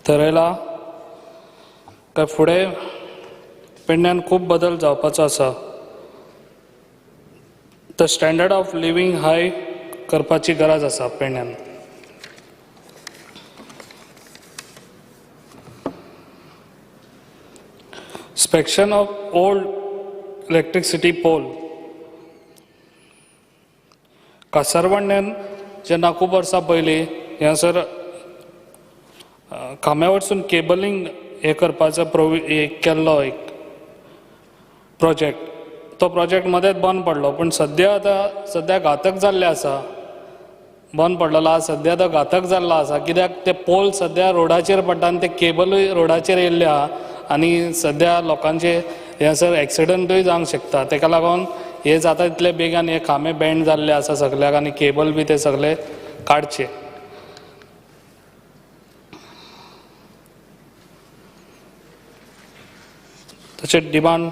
L: थारायला काय फुडें पेडण्यान खूब बदल जावपाचो आसा. द स्टँडर्ड ऑफ लिव्हिंग हाय करपाची गरज आसा पेडण्यान. inspection of old electricity pole. कासारवंड्यान जेन्ना खूब वर्सां पयलीं हांगासर खांब्या वरसून केबलिंग हे करपाचो केल्लो एक प्रोजेक्ट. तो प्रोजेक्ट मदेंच बंद पडलो. पूण सद्या घातक जाल्ले आसा. बंद पडलेलो आसा सद्या तो घातक जाल्लो आसा. कित्याक ते पोल सद्या रोडाचेर पडटा आनी ते केबलूय रोडाचेर येयल्ले आहा आनी सद्या लोकांचे हांगासर एक्सिडंटूय जावंक शकता. ताका लागून हे जाता तितले बेगान हे खांबे बँड जाल्ले आसा सगल्याक आनी केबल बी ते सगळे काडचे. तशेंच डिमांड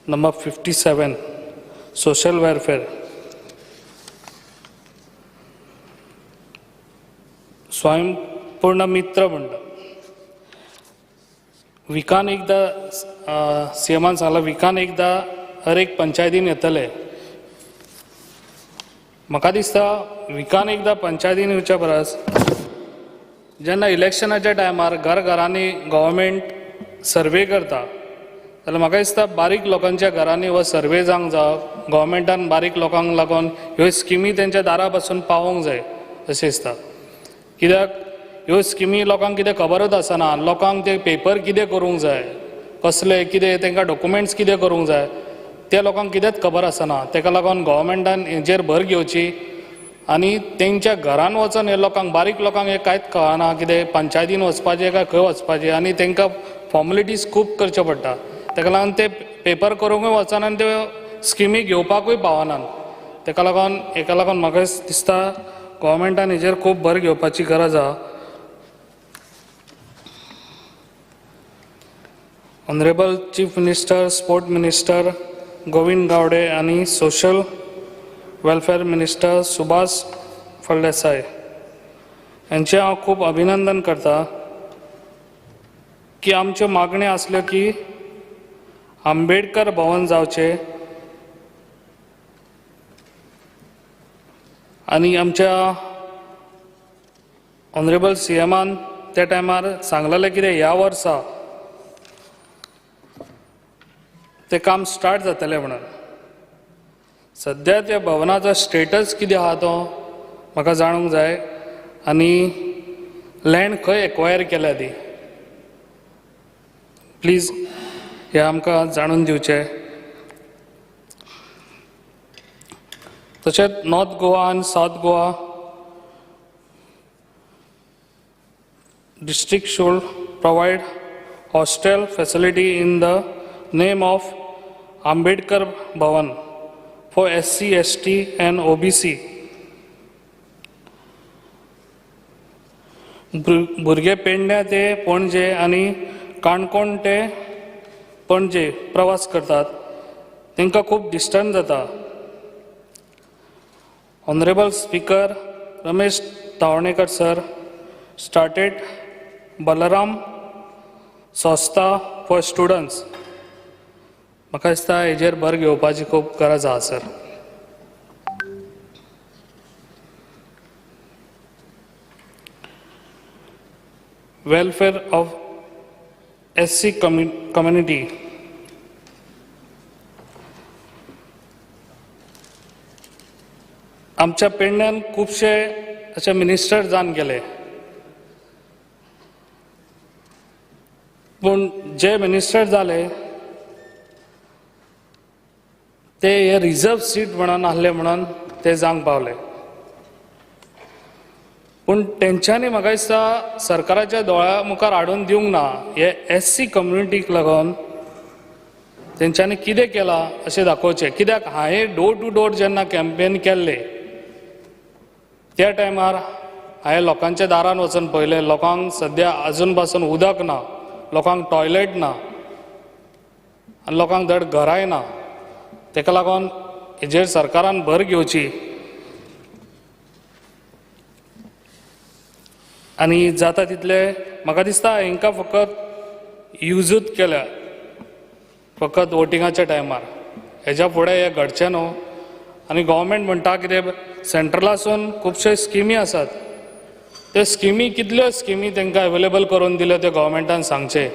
L: नंबर 57 सोशल वेलफेअर. स्वयंपूर्ण मित्र मंडळ विकान एकदा सीएमान सांगला विकान एकदा हर एक पंचायतीन येतले. म्हाका दिसता विकान एकदा पंचायतीन येवच्या परस जेन्ना इलेक्शनाच्या टायमार घरांनी गव्हर्मेंट सर्वे करता जाल्यार म्हाका दिसता बारीक लोकांच्या घरांनी हो सर्वे जावंक जाय. गव्हर्मेंटान बारीक लोकांक लागून ह्यो स्किमी तेंच्या दारा पासून पावोवंक जाय अशें दिसता. कित्याक ह्यो स्किमी लोकांक कितें खबरच आसना. लोकांक ते पेपर कितें करूंक जाय कसले कितें तांकां डॉक्युमेंट्स कितें करूंक जाय ते लोकांक कितेंच खबर आसना. ताका लागून गव्हर्मेंटान हेजेर भर घेवची आनी तेंच्या घरान वचून हे लोकांक बारीक लोकांक हे कांयच कळना कितें पंचायतीन वचपाचें काय खंय वचपाचें आनी तांकां फॉर्मेलिटीज खूब करच्यो पडटा. ताका लागून ते पेपर करूंकूय वचना आनी त्यो स्किमी घेवपाकूय पावनात. ताका लागून म्हाका दिसता गव्हर्मेंटान हेजेर खूब भर घेवपाची गरज आहा. Honourable chief minister, sport minister Govind Gawade आनी social welfare minister Subhash Phaldesai यांचे हांव खूब अभिनंदन करता की आमच्यो मागण्यो आसल्यो की आंबेडकर भवन जावचे आनी आमच्या ऑनरेबल सीएमान त्या टायमार सांगलेलें कितें ह्या वर्सा ते काम स्टार्ट जातलें म्हणून. सध्या त्या भवनाचो स्टेटस कितें आहा तो म्हाका जाणूंक जाय आनी लँड खंय एक्वायर केल्या ती प्लीज हे आमकां जाणून दिवचें. तशेंच नॉर्थ गोवा आनी south Goa district should provide hostel facility in the name of Ambedkar Bhavan for SC, ST and OBC. भुरगे पेडण्या ते पणजे आनी काणकोण ते पणजे प्रवास करतात तांकां खूब डिस्टन्स जाता. Honorable Speaker Ramesh Tawणेकर sir started Balaram Sosta for students. म्हाका दिसता हेजेर भर घेवपाची खूब गरज आसा sir. Welfare of SC community. आमच्या पेडण्यान खुबशे अशे मिनिस्टर जावन गेले पूण जे मिनिस्टर जाले ते हे रिजर्व सीट म्हणून आहले म्हणून ते जावंक पावले. पूण तेंच्यांनी म्हाका दिसता सरकाराच्या दोळ्या मुखार हाडून दिवंक ना. हे SC कम्युनिटीक लागून तेंच्यांनी कितें केलां अशें दाखोवचें. कित्याक हांवें डोर टू डोर जेन्ना कॅम्पेन केल्ले त्या टायमार हांवें लोकांच्या दारान वचून पळयलें लोकांक सद्या अजून पासून उदक ना, लोकांक टॉयलेट ना आनी लोकांक धड घराय ना. ताका लागून हेजेर सरकारान भर घेवची आनी जाता तितले म्हाका दिसता हांकां फकत यूजूच केल्या फकत वोटिंगाच्या टायमार. हेज्या फुडें हे घडचें न्हू. आनी गव्हर्मेंट म्हणटा कितें सेंट्रलासून खुबशे स्किमी आसात ते स्किमी कितल्यो स्किमी तांकां अवेलेबल करून दिल्यो ते गव्हर्मेंटान सांगचे.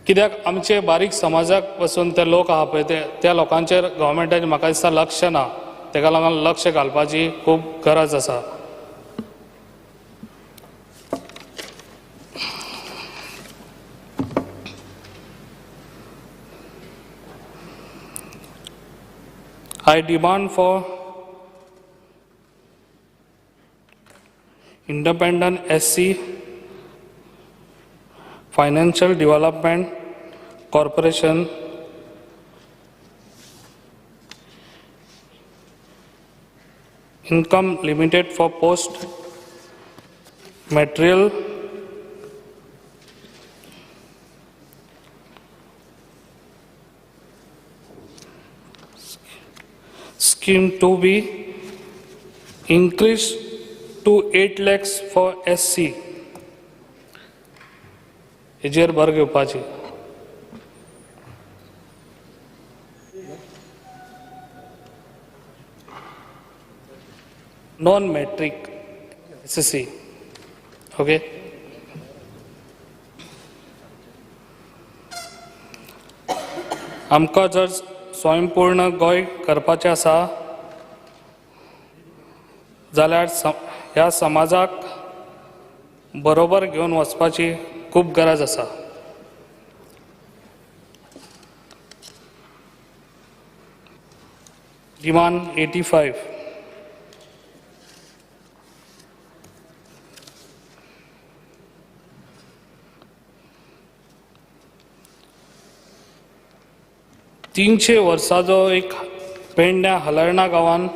L: कित्याक आमचे बारीक समाजाक पासून ते लोक आहा पळय त्या लोकांचेर गव्हर्मेंटाचें म्हाका दिसता लक्ष ना. ताका लागून लक्ष घालपाची खूब गरज आसा. I demand for independent SC Financial Development Corporation income limited for post material scheme to be increased to 8 lakhs for SC. हेजेर भर घेवपाची. Non matric SSC. ओके. आमकां जर स्वयंपूर्ण गोंय करपाचें आसा जाल्यार ह्या समाजाक बरोबर घेवन वचपाची खूब गरज आसा. डिमांड 85. तीनशे वर्साचो एक पेडण्या हलर्णा गांवान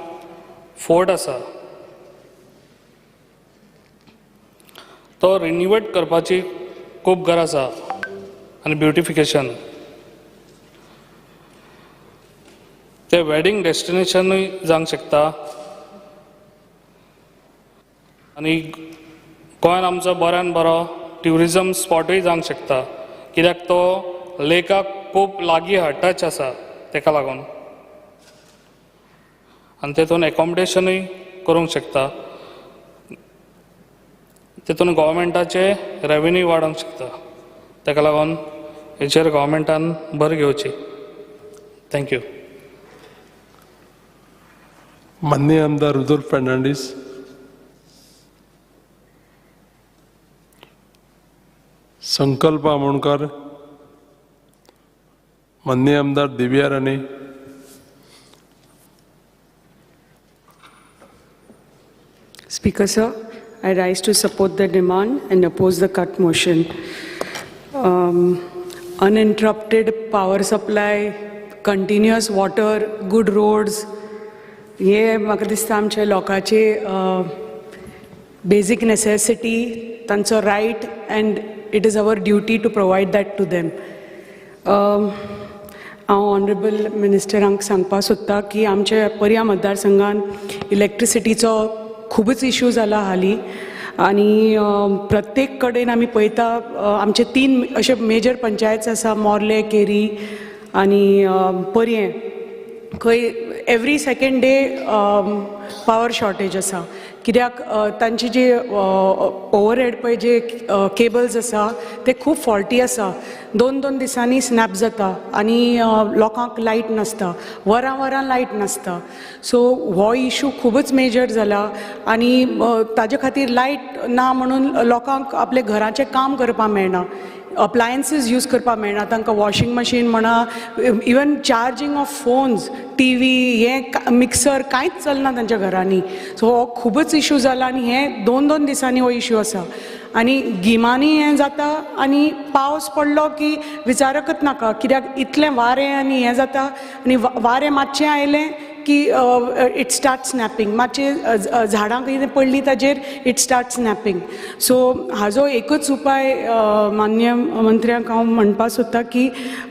L: फोर्ट आसा तो रिन्युवेट करपाची खूब गरज आसा आनी ब्युटिफिकेशन. ते वेडिंग डेस्टिनेशनूय जावंक शकता आनी गोंयान आमचो बऱ्यान बरो ट्युरिजम स्पॉटूय जावंक शकता कित्याक तो लेकाक खूब लागीं आहा, टच आसा ताका लागून. आनी तेतून एकोमोडेशनूय करूंक शकता. तेतून गव्हर्मेंटाचे रेवेन्यू वाडोवंक शकता. ताका लागून हेचेर गव्हर्मेंटान भर घेवची. थँक्यू.
K: माननीय आमदार रुदोल्फ फर्नांडीस. संकल्प आमोणकर. माननीय आमदार Divya Rane.
M: Speaker sir, I rise to support the demand and oppose the cut motion. Uninterrupted power supply, continuous water, good roads, हे म्हाका दिसता आमच्या लोकांचे बेसिक नेसेसिटी, तांचो right, and it is our duty to provide that to them. हांव honourable मिनिस्टरांक सांगपाक सोदतां की आमच्या पर्या मतदारसंघात इलेक्ट्रिसिटीचो खूबच इश्यू जाला हालीं, आनी प्रत्येक कडेन आमी पळयता आमचे 3 अशे मेजर पंचायत आसा, मोर्ले, केरी आनी पर्ये. खंय every second day power shortage आसा, कित्याक तांचे जे ओवरहेड पळय जे केबल्स आसा ते खूब फॉल्टी आसा. 2-2 दिसांनी स्नॅप जाता आनी लोकांक लायट नासता, वरां लायट नासता. सो हो इश्यू खूबच मेजर जाला आनी ताजे खातीर लायट ना म्हणून लोकांक आपले घराचें काम करपाक मेळना, अप्लायन्सीस यूज करपाक मेळना तांकां. वॉशिंग मशीन म्हणा, even charging of phones, TV, हे मिक्सर कांयच चलना तांच्या घरांनी. सो हो खूबच इश्यू जाला आनी हे 2-2 दिसांनी हो इश्यू आसा. आनी गिमांनी हें जाता आनी पावस पडलो की विचारकच नाका, कित्याक इतलें वारें आनी हें जाता आनी वारें मातशें आयलें की इट स्टार्ट स्नॅपिंग. मातशें झाडां कितें पडलीं ताजेर इट स्टार्ट स्नॅपिंग. सो हाजो एकच उपाय माननीय मंत्र्यांक हांव म्हणपाक सोदतां की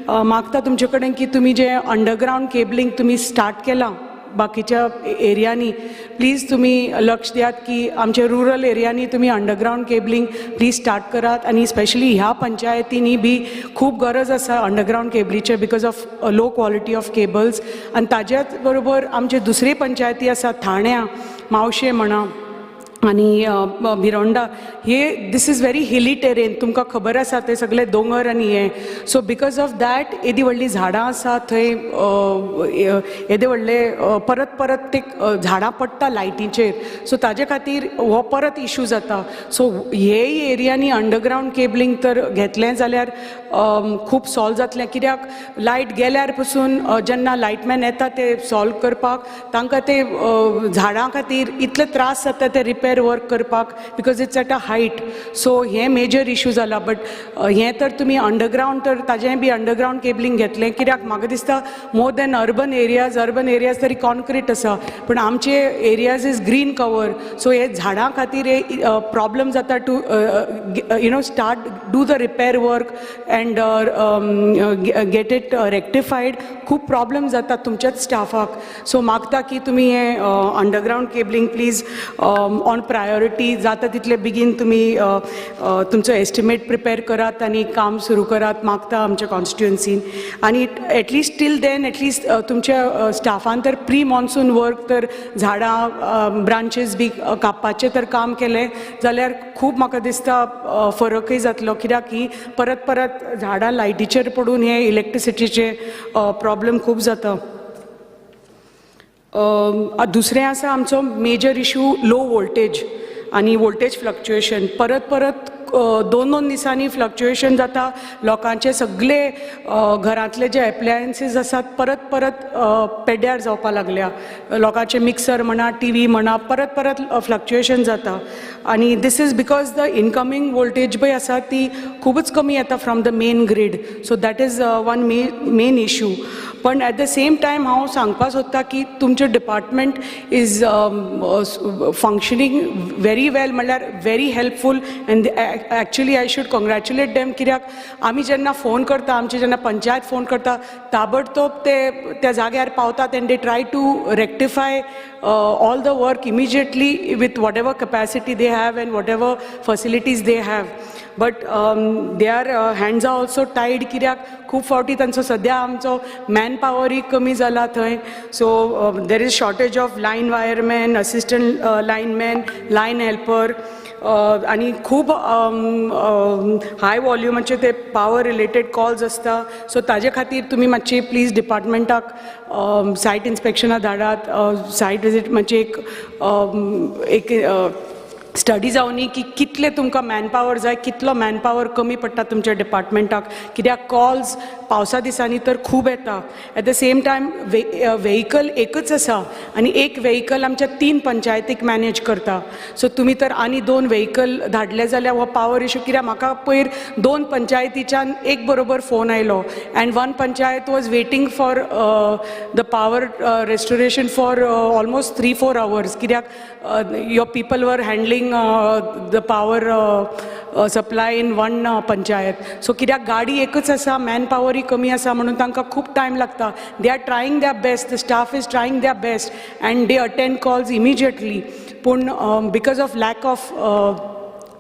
M: मागता तुमचे कडेन की तुमी जे अंडरग्रावंड केबलिंग तुमी स्टार्ट केलां बाकीच्या एरियांनी, प्लीज तुम्ही लक्ष द्यात की आमच्या रुरल एरियांनी तुम्ही अंडरग्रावंड केबलिंग प्लीज स्टार्ट करात. आणि स्पेशली ह्या पंचायतींनी बी खूप गरज आसा अंडरग्रावंड केबलीचे because of low quality of cables. आणि ताज्याच बरोबर आमचे दुसरे पंचायती आसा, थाण्या, मावशे म्हणा आणि भिरोंडा, हे this is very hilly terrain, तुमकां खबर आसा ते सगळे दोंगर आनी हे. सो बिकॉज ऑफ दॅट येदी व्हडली झाडां आसा थंय, येदे व्हडले परत ते झाडां पडटा लायटीचेर. सो ताजे खातीर हो परत इश्यू जाता. सो हेय एरियांनी अंडरग्रावंड केबलिंग तर घेतलें जाल्यार खूब सॉल्व जातलें. कित्याक लायट गेल्यार पसून जेन्ना लायटमॅन येता ते सॉल्व करपाक, तांकां ते झाडां खातीर इतले त्रास जाता ते रिपेर वर्क करपाक, because it's at a height. So हे मेजर इश्यू जाला. बट हें तर तुमी अंडरग्रावंड तर ताजें बी अंडरग्रावंड केबलिंग घेतलें. कित्याक म्हाका दिसता मोर दॅन अर्बन एरियाज तरी कॉन्क्रीट आसा, पण आमचे एरियाज इज ग्रीन कवर. सो हे झाडां खातीर प्रॉब्लम जाता to start do the repair work and get it rectified. खूब प्रॉब्लम जाता तुमच्याच स्टाफाक. सो मागता की तुमी हें underground cabling please on priority जाता तितले बेगीन तुम्ही तुमचो एस्टिमेट प्रिपेर करात आणि काम सुरू करात मागता आमच्या कॉन्स्टिट्युएन्सीन. आणि एटलिस्ट टील देन एटलिस्ट तुमच्या स्टाफान तर प्री मॉन्सून वर्क तर झाडां ब्रांचेस बी कापपाचें तर काम केलें जाल्यार खूब म्हाका दिसता फरकय जातलो. कित्याक ही परत झाडां लायटीचेर पडून हे इलेक्ट्रिसिटीचे प्रॉब्लेम खूब जाता. दुसरें आसा आमचो मेजर इश्यू लो वोल्टेज आनी वोल्टेज फ्लक्च्युएशन. परत 2-2 दिसांनी फ्लक्च्युएशन जाता. लोकांचे सगळे घरांतले जे एप्लायन्सीस आसात परत पेड्ड्यार जावपाक लागल्या. लोकांचे मिक्सर म्हणा, टीव्ही म्हणा, परत फ्लक्च्युएशन जाता. आणि this is because the incoming voltage पळय आसा ती खूबच कमी येता from the main grid. So that is one main issue. पण ॲट द सेम टायम हांव सांगपाक सोदतां की तुमचें department is functioning very well, म्हणल्यार very helpful. And actually I should congratulate them. कित्याक आमी जेन्ना फोन करता, आमची जेन्ना पंचायत फोन करता, ताबडतोब ते त्या जाग्यार पावतात and they try to rectify all the work immediately with whatever capacity they have and whatever facilities they have. But their hands are also tied. कित्याक खूब फावटी तांचो सद्या आमचो मॅन मॅन पॉवरूय कमी जाला थंय. So there is shortage of line wireman, assistant lineman, line helper, आणि खूब हाय वॉल्युमाचे ते पॉवर रिलेटेड कॉल्स असता. सो ताजे खातीर तुमी मातशी प्लीज डिपार्टमेंटाक सायट इन्स्पेक्शनाक धाडात. सायट विजीट मातशी एक स्टडी जावनी की कितले तुमकां मॅन पॉवर जाय, कितलो मॅन पॉवर कमी पडटा तुमच्या डिपार्टमेंटाक. कित्याक कॉल्स पावसा दिसांनी तर खूब येता. Eight the same time vehicle एकच आसा आनी एक व्हेकल आमच्या 3 पंचायतीक मॅनेज करता. सो तुमी तर आनी 2 व्हेकल धाडले जाल्यार हो पॉवर इशू. कित्याक म्हाका पयर 2 पंचायतीच्यान एक बरोबर फोन आयलो and 1 panchayat was waiting for the power restoration for almost 3-4 hours. कित्याक your people were handling the power supply in one panchayat. So कित्याक गाडी एकच आसा, मॅन पॉवरूय कमी आसा म्हणून तांकां खूब टायम लागता. They are trying their best, the staff is trying their best and they attend calls immediately. पूण because of lack of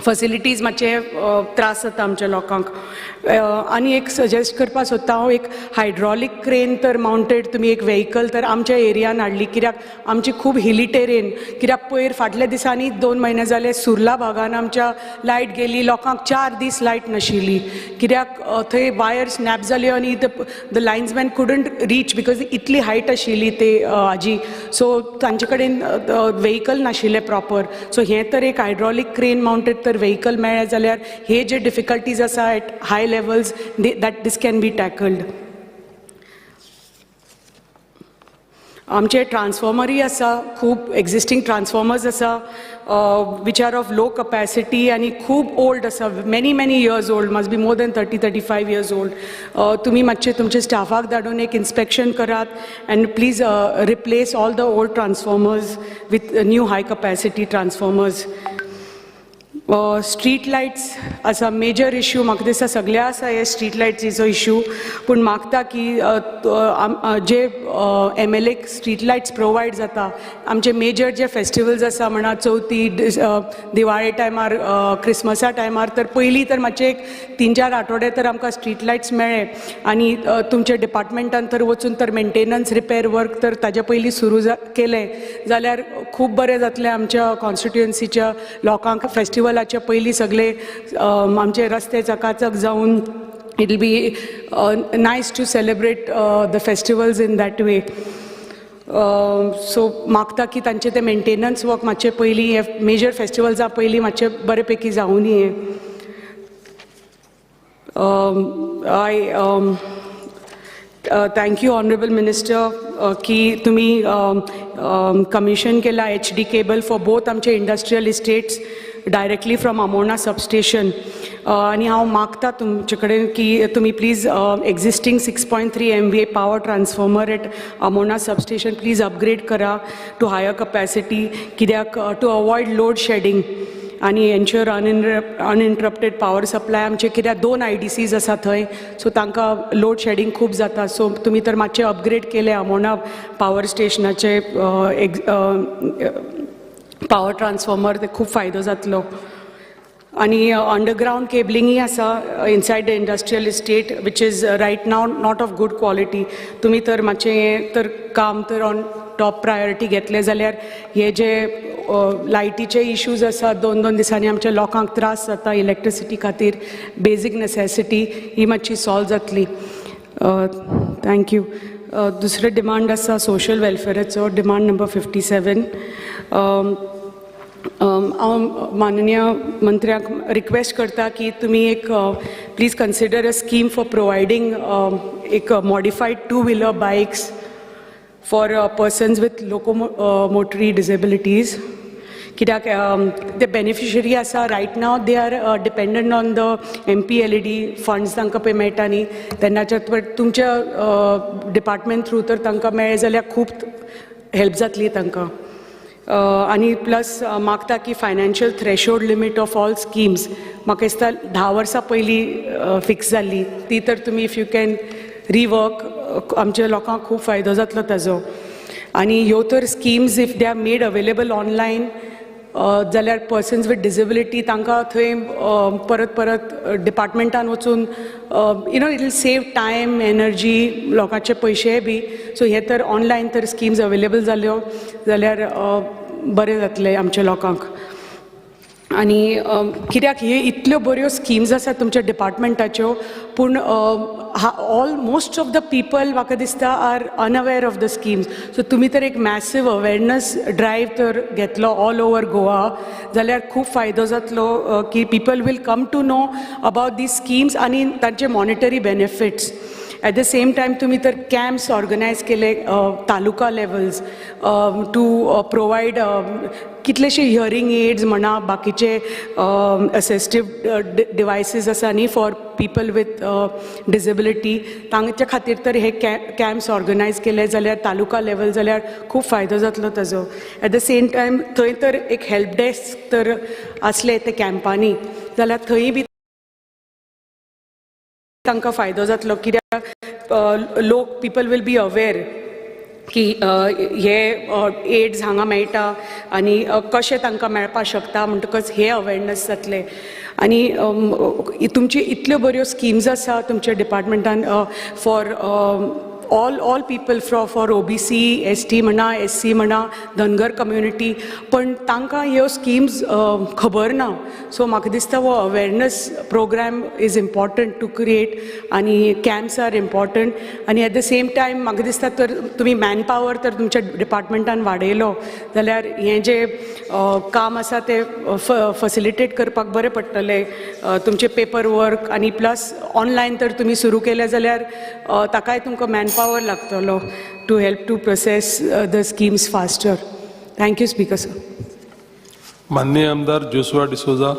M: facilities मातशे त्रास जाता आमच्या लोकांक. आनी एक सजेस्ट करपाक सोदता हांव, एक हायड्रॉलीक क्रेन तर माउंटेड तुमी एक व्हेकल तर आमच्या एरियान हाडली. कित्याक आमची खूब हिली टेरेन. कित्याक पयर फाटल्या दिसांनी 2 म्हयने जाले सुर्ला भागान आमच्या लायट गेली, लोकांक 4 दीस लायट नाशिल्ली. कित्याक थंय वायर स्नॅप जाल्यो आनी the linesman couldn't reach because इतली हायट आशिल्ली ते हाजी. सो तांचे कडेन व्हेकल नाशिल्ले प्रॉपर. सो हें तर एक हायड्रॉलीक क्रेन माउंटेड तर व्हेकल मेळ्ळे जाल्यार हे जे डिफिकल्टीज आसा at high levels that this can be tackled. आमचे ट्रान्सफॉर्मरूय आसा, खूब एक्झिस्टींग ट्रान्सफॉर्मर्स आसा which are of low capacity आनी खूब ओल्ड आसा, many years old, must be more than 30-35 years old. तुमी मातशे तुमचे स्टाफाक धाडून एक inspection Karat and please replace all the old transformers with new high capacity transformers. Street lights आसा major issue. म्हाका दिसता सगळ्या आसा हे स्ट्रीट लायट्सीचो इश्यू. पूण मागता की जे MLA स्ट्रीट लायट्स प्रोवायड जाता, आमचे मेजर जे फेस्टिवल्स आसा म्हणा चवथी, दिवाळे टायमार, क्रिसमसा टायमार, तर पयलीं तर मातशे एक 3-4 आठवडे तर आमकां स्ट्रीट लायट्स मेळ्ळे. आनी तुमच्या डिपार्टमेंटान तर वचून तर मेंटेनन्स रिपेर वर्क तर ताजे पयलीं सुरू केलें जाल्यार खूब बरें जातलें आमच्या कॉन्स्टिट्युएन्सीच्या लोकांक. फेस्टिवलाचे पयलीं सगळे आमचे रस्ते चकाचक जावन it will be nice to celebrate the festivals in that way. So मागता की तांचे ते मेंटेनन्स वर्क मातशे पयलीं हे मेजर फेस्टिवल्सा पयलीं मातशे बरे पैकी जावून ये. थँक यू ऑनरेबल मिनिस्टर की तुमी कमिशन केला HD केबल फॉर बोथ आमचे industrial estates directly from Amona substation. आनी हांव मागता तुमचे कडेन की तुमी please existing 6.3 MVA power transformer at Amona substation please upgrade करा टू हायर कपॅसिटी. कित्याक टू अवॉयड लोड शेडिंग आनी एन्श्युअर अनइंटरप्टेड पावर सप्लाय. आमचे कित्याक 2 IDCs आसा थंय, सो तांकां लोड शेडिंग खूब जाता. सो तुमी तर मातशे अपग्रेड केले अमोणा पावर स्टेशनाचे पावर ट्रान्सफॉर्मर, ते खूब फायदो जातलो. आनी अंडरग्रावंड केबलिंगूय आसा inside the industrial estate which is riot now not of good quality. तुमी तर मातशें हें तर काम तर ऑन टॉप प्रायोरिटी घेतले जाल्यार हे जे लायटीचे इश्यूज आसा 2-2 दिसांनी आमच्या लोकांक त्रास जाता इलेक्ट्रिसिटी खातीर, बेजीक नेसेसिटी ही मातशी सॉल्व जातली. थँक्यू. दुसरे डिमांड आसा सोशल वेलफेराचो, डिमांड नंबर 57. हांव माननीय मंत्र्याक रिक्वेस्ट करता की तुमी एक please consider a scheme for providing एक modified 2-wheeler bikes for persons with locomotory disabilities. कित्याक ते बेनिफिशरी आसा right now they are dependent on the MPLED funds तांकां पळय मेळटा न्ही तेन्नाच्या तुमच्या डिपार्टमेंट थ्रू तर तांकां मेळ्ळे जाल्यार खूब हेल्प जातली तांकां. आनी प्लस मागता की financial threshold limit of all schemes म्हाका दिसता 10 वर्सां पयलीं फिक्स जाल्ली ती तर तुमी इफ यू कॅन रिवर्क आमच्या लोकांक खूब फायदो जातलो ताजो. आनी ह्यो तर schemes if they are made available online जाल्यार पर्सन्स विथ डिसेबिलिटी तांकां थंय परत परत डिपार्टमेंटान वचून it will save time energy लोकांचे पयशेय बी सो हे तर ऑनलायन तर स्किम्स अवेलेबल जाल्यो जाल्यार बरें जातलें आमच्या लोकांक आनी कित्याक हे इतल्यो बऱ्यो स्किम्स आसात तुमच्या डिपार्टमेंटाच्यो पूण मोस्ट ऑफ द पीपल म्हाका दिसता are unaware of the schemes सो तुमी तर एक मॅसिव अवेरनस ड्रायव्ह तर घेतलो ऑल ओवर गोवा जाल्यार खूब फायदो जातलो की people will come to know about these schemes आनी तांचे monetary benefits at the same time तुमी तर कॅम्प्स ऑर्गनायज केले तालुका लेवल्स टू प्रोवायड कितलेशे हियरिंग एड्स म्हणा बाकीचे असिस्टिव्ह डिवायसीस आसा न्ही फॉर पीपल विथ डिसेबिलिटी तांच्या खातीर तर हे कॅम्प्स ऑर्गनायज केले जाल्यार तालुका लेवल जाल्यार खूब फायदो जातलो ताजो एट द सेम टायम थंय तर एक हेल्प डेस्क तर आसले ते कॅम्पांनी जाल्यार थंय बी तांकां फायदो जातलो कित्याक लोक पीपल वील बी अवेर की हे एड्स हांगा मेळटा आनी कशें तांकां मेळपाक शकता म्हणटकच हे अवेरनस जातले आनी तुमची इतल्यो बऱ्यो स्किम्स आसा तुमच्या डिपार्टमेंटान for all people for OBC ST म्हणा SC म्हणा धनगर कम्युनिटी पण तांकां ह्यो स्किम्स खबर ना सो म्हाका दिसता हो awareness programme is important to create आनी कॅम्प्स आर इम्पॉर्टंट आनी एट द सेम टायम म्हाका दिसता तर तुमी मॅनपावर तर तुमच्या डिपार्टमेंटान वाडयलो जाल्यार हें जे काम आसा ते फॅसिलिटेट करपाक बरें पडटलें तुमचे पेपर वर्क आनी प्लस ऑनलायन तर तुमी सुरू केले जाल्यार ताकाय तुमकां मॅनपावर लागतलो to help to process the schemes faster thank you speaker sir
K: माननीय आमदार Joshua D'Souza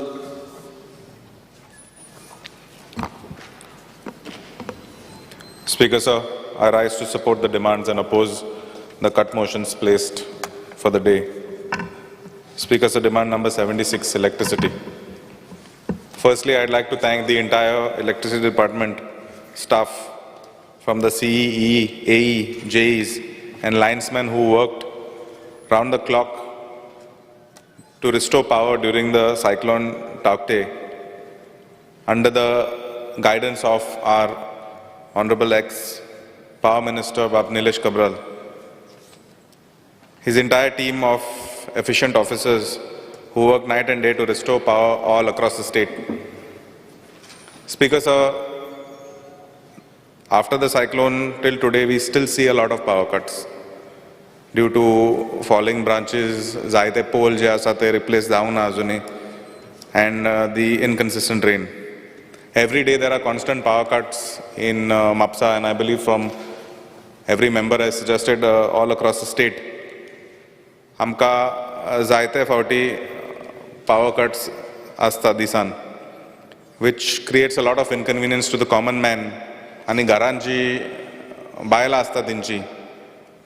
N: Speaker sir, I rise to support the demands and oppose the cut motions placed for the day. Speaker sir, demand number 76, electricity. Firstly, I'd like to thank the entire electricity department staff from the CE, AE, JEs and linesmen who worked round the clock to restore power during the cyclone Taukte under the guidance of our Honorable ex-Power Minister Nilesh Kabral. His entire team of efficient officers who work night and day to restore power all across the state. Speaker sir, after the cyclone till today, we still see a lot of power cuts due to falling branches, zaite pole je asa te replace down azuni, and the inconsistent rain. Every day there are constant power cuts in Mapsa, and I believe from every member has suggested all across the state. Amka zaite fauti power cuts asta disan, which creates a lot of inconvenience to the common man. आणि घरांची बायलां आसता तेंची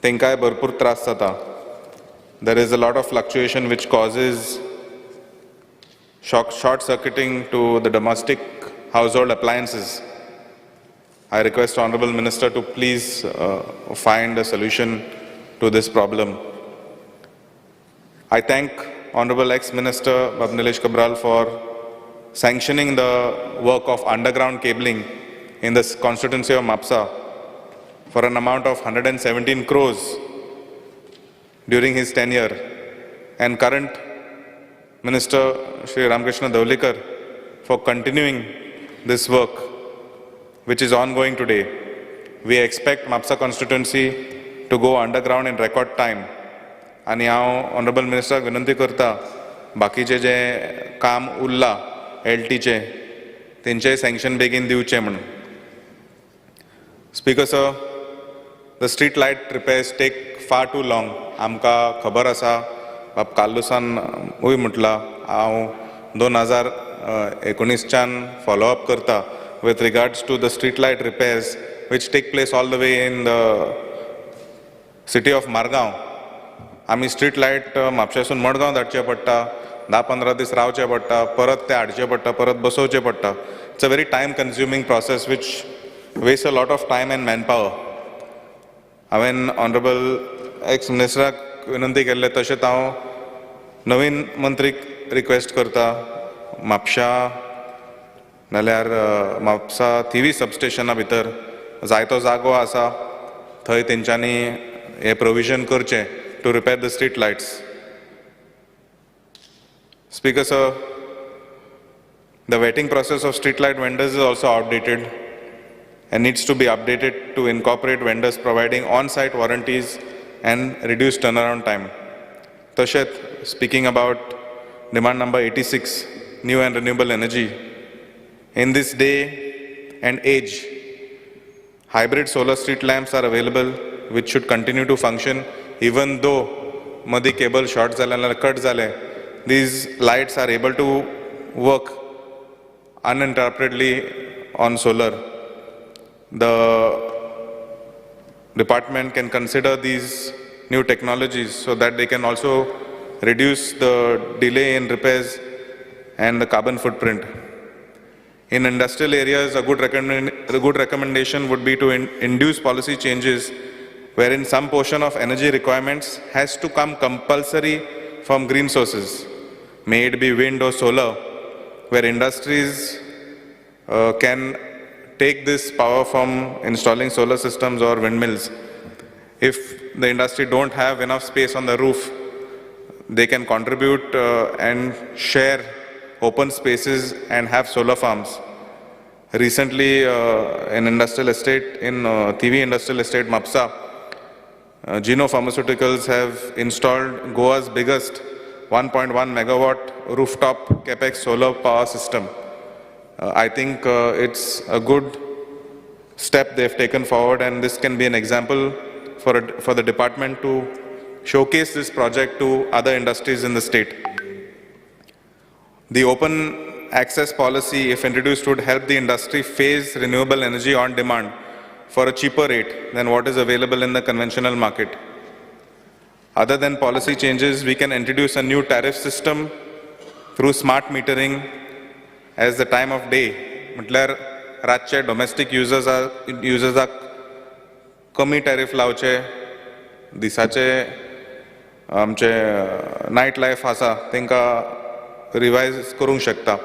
N: तेंकाय भरपूर त्रास जाता. There is a lot of fluctuation which causes short circuiting to the domestic household appliances. I request Honorable Minister to please find a solution to this problem. I thank Honorable ex-Minister Nilesh Kabral for sanctioning the work of underground cabling in the constituency of Mapsa for an amount of 117 crores during his tenure, and current Minister Shri Ramkrishna Daulikar for continuing this work which is ongoing today. We expect Mapsa constituency to go underground in record time. आणि हांव Honorable Minister विनंती करता बाकीचे जे काम उरला LTचे तेंचे sanction बेगीन दिवचे म्हणून. Speaker sir, the street light repairs take far too long. आमका खबर आसा बाप काल्लुसान उय म्हटला हांव 2019च्यान follow up करता with regards to the street light repairs which take place all the way in the city of Margaon. आमी स्ट्रीट लायट म्हापशासून मडगांव धाडचे पडटा, 10-15 दीस रावचे पडटा, परत ते हाडचे पडटा, परत बसोवचे पडटा. It's a very time consuming process which wastes a lot of time and manpower. हांवेन Honorable ex-Ministeraक विनंती केल्ले तशेंच हांव नवीन मंत्रीक रिक्वेस्ट करता म्हापशा नाल्यार म्हापसा थिवी सबस्टेशना भितर जायतो जागो आसा थंय तेंच्यांनी हे प्रोविजन करचें to repair the street lights. Speaker sir, the vetting process of street light vendors is also outdated and needs to be updated to incorporate vendors providing on-site warranties and reduced turnaround time. Tashet, speaking about demand number 86, new and renewable energy. In this day and age, hybrid solar street lamps are available which should continue to function even though madi cable short zale cut zale. These lights are able to work uninterruptedly on solar. The department can consider these new technologies so that they can also reduce the delay in repairs and the carbon footprint. In industrial areas, a good recommendation would be to induce policy changes wherein some portion of energy requirements has to come compulsory from green sources, may it be wind or solar, where industries can take this power from installing solar systems or windmills. If the industry don't have enough space on the roof, they can contribute and share open spaces and have solar farms. Recently, in industrial estate, in TV industrial estate Mapsa, Geno Pharmaceuticals have installed Goa's biggest 1.1 megawatt rooftop capex solar power system. I think it's a good step they've taken forward, and this can be an example for the department to showcase this project to other industries in the state. The open access policy, if introduced, would help the industry phase renewable energy on demand for a cheaper rate than what is available in the conventional market. Other than policy changes, we can introduce a new tariff system through smart metering as the time of day. म्हटल्यार रातचे domestic users कमी tariff लावचे, दिसाचे आमचे night life आसा तेंका revise करूंक शकता.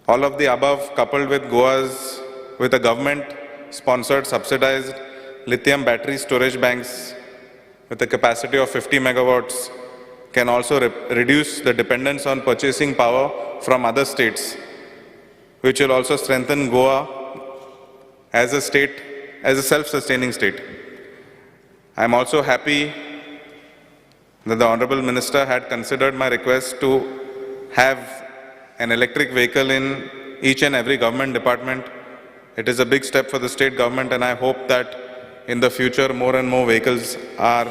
N: All of the above, coupled with a government-sponsored, subsidized lithium battery storage banks with a capacity of 50 megawatts, can also reduce the dependence on purchasing power from other states, which will also strengthen Goa as a self-sustaining state. I am also happy that the Honorable Minister had considered my request to have an electric vehicle in each and every government department. It is a big step for the state government, and I hope that in the future more and more vehicles are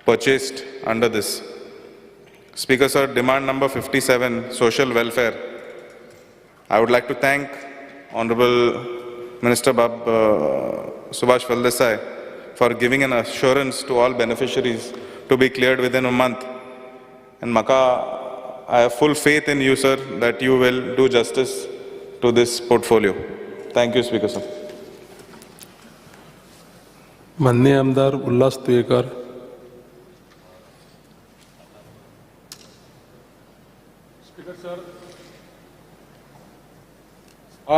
N: purchased under this. Speaker sir, demand number 57, social welfare. I would like to thank Honorable Minister Subhash Valdesai for giving an assurance to all beneficiaries to be cleared within a month. And I have full faith in you, sir, that you will do justice to this portfolio. Thank you, Speaker sir.
K: माननीय आमदार उल्हास Tuyekar.
O: Speaker sir,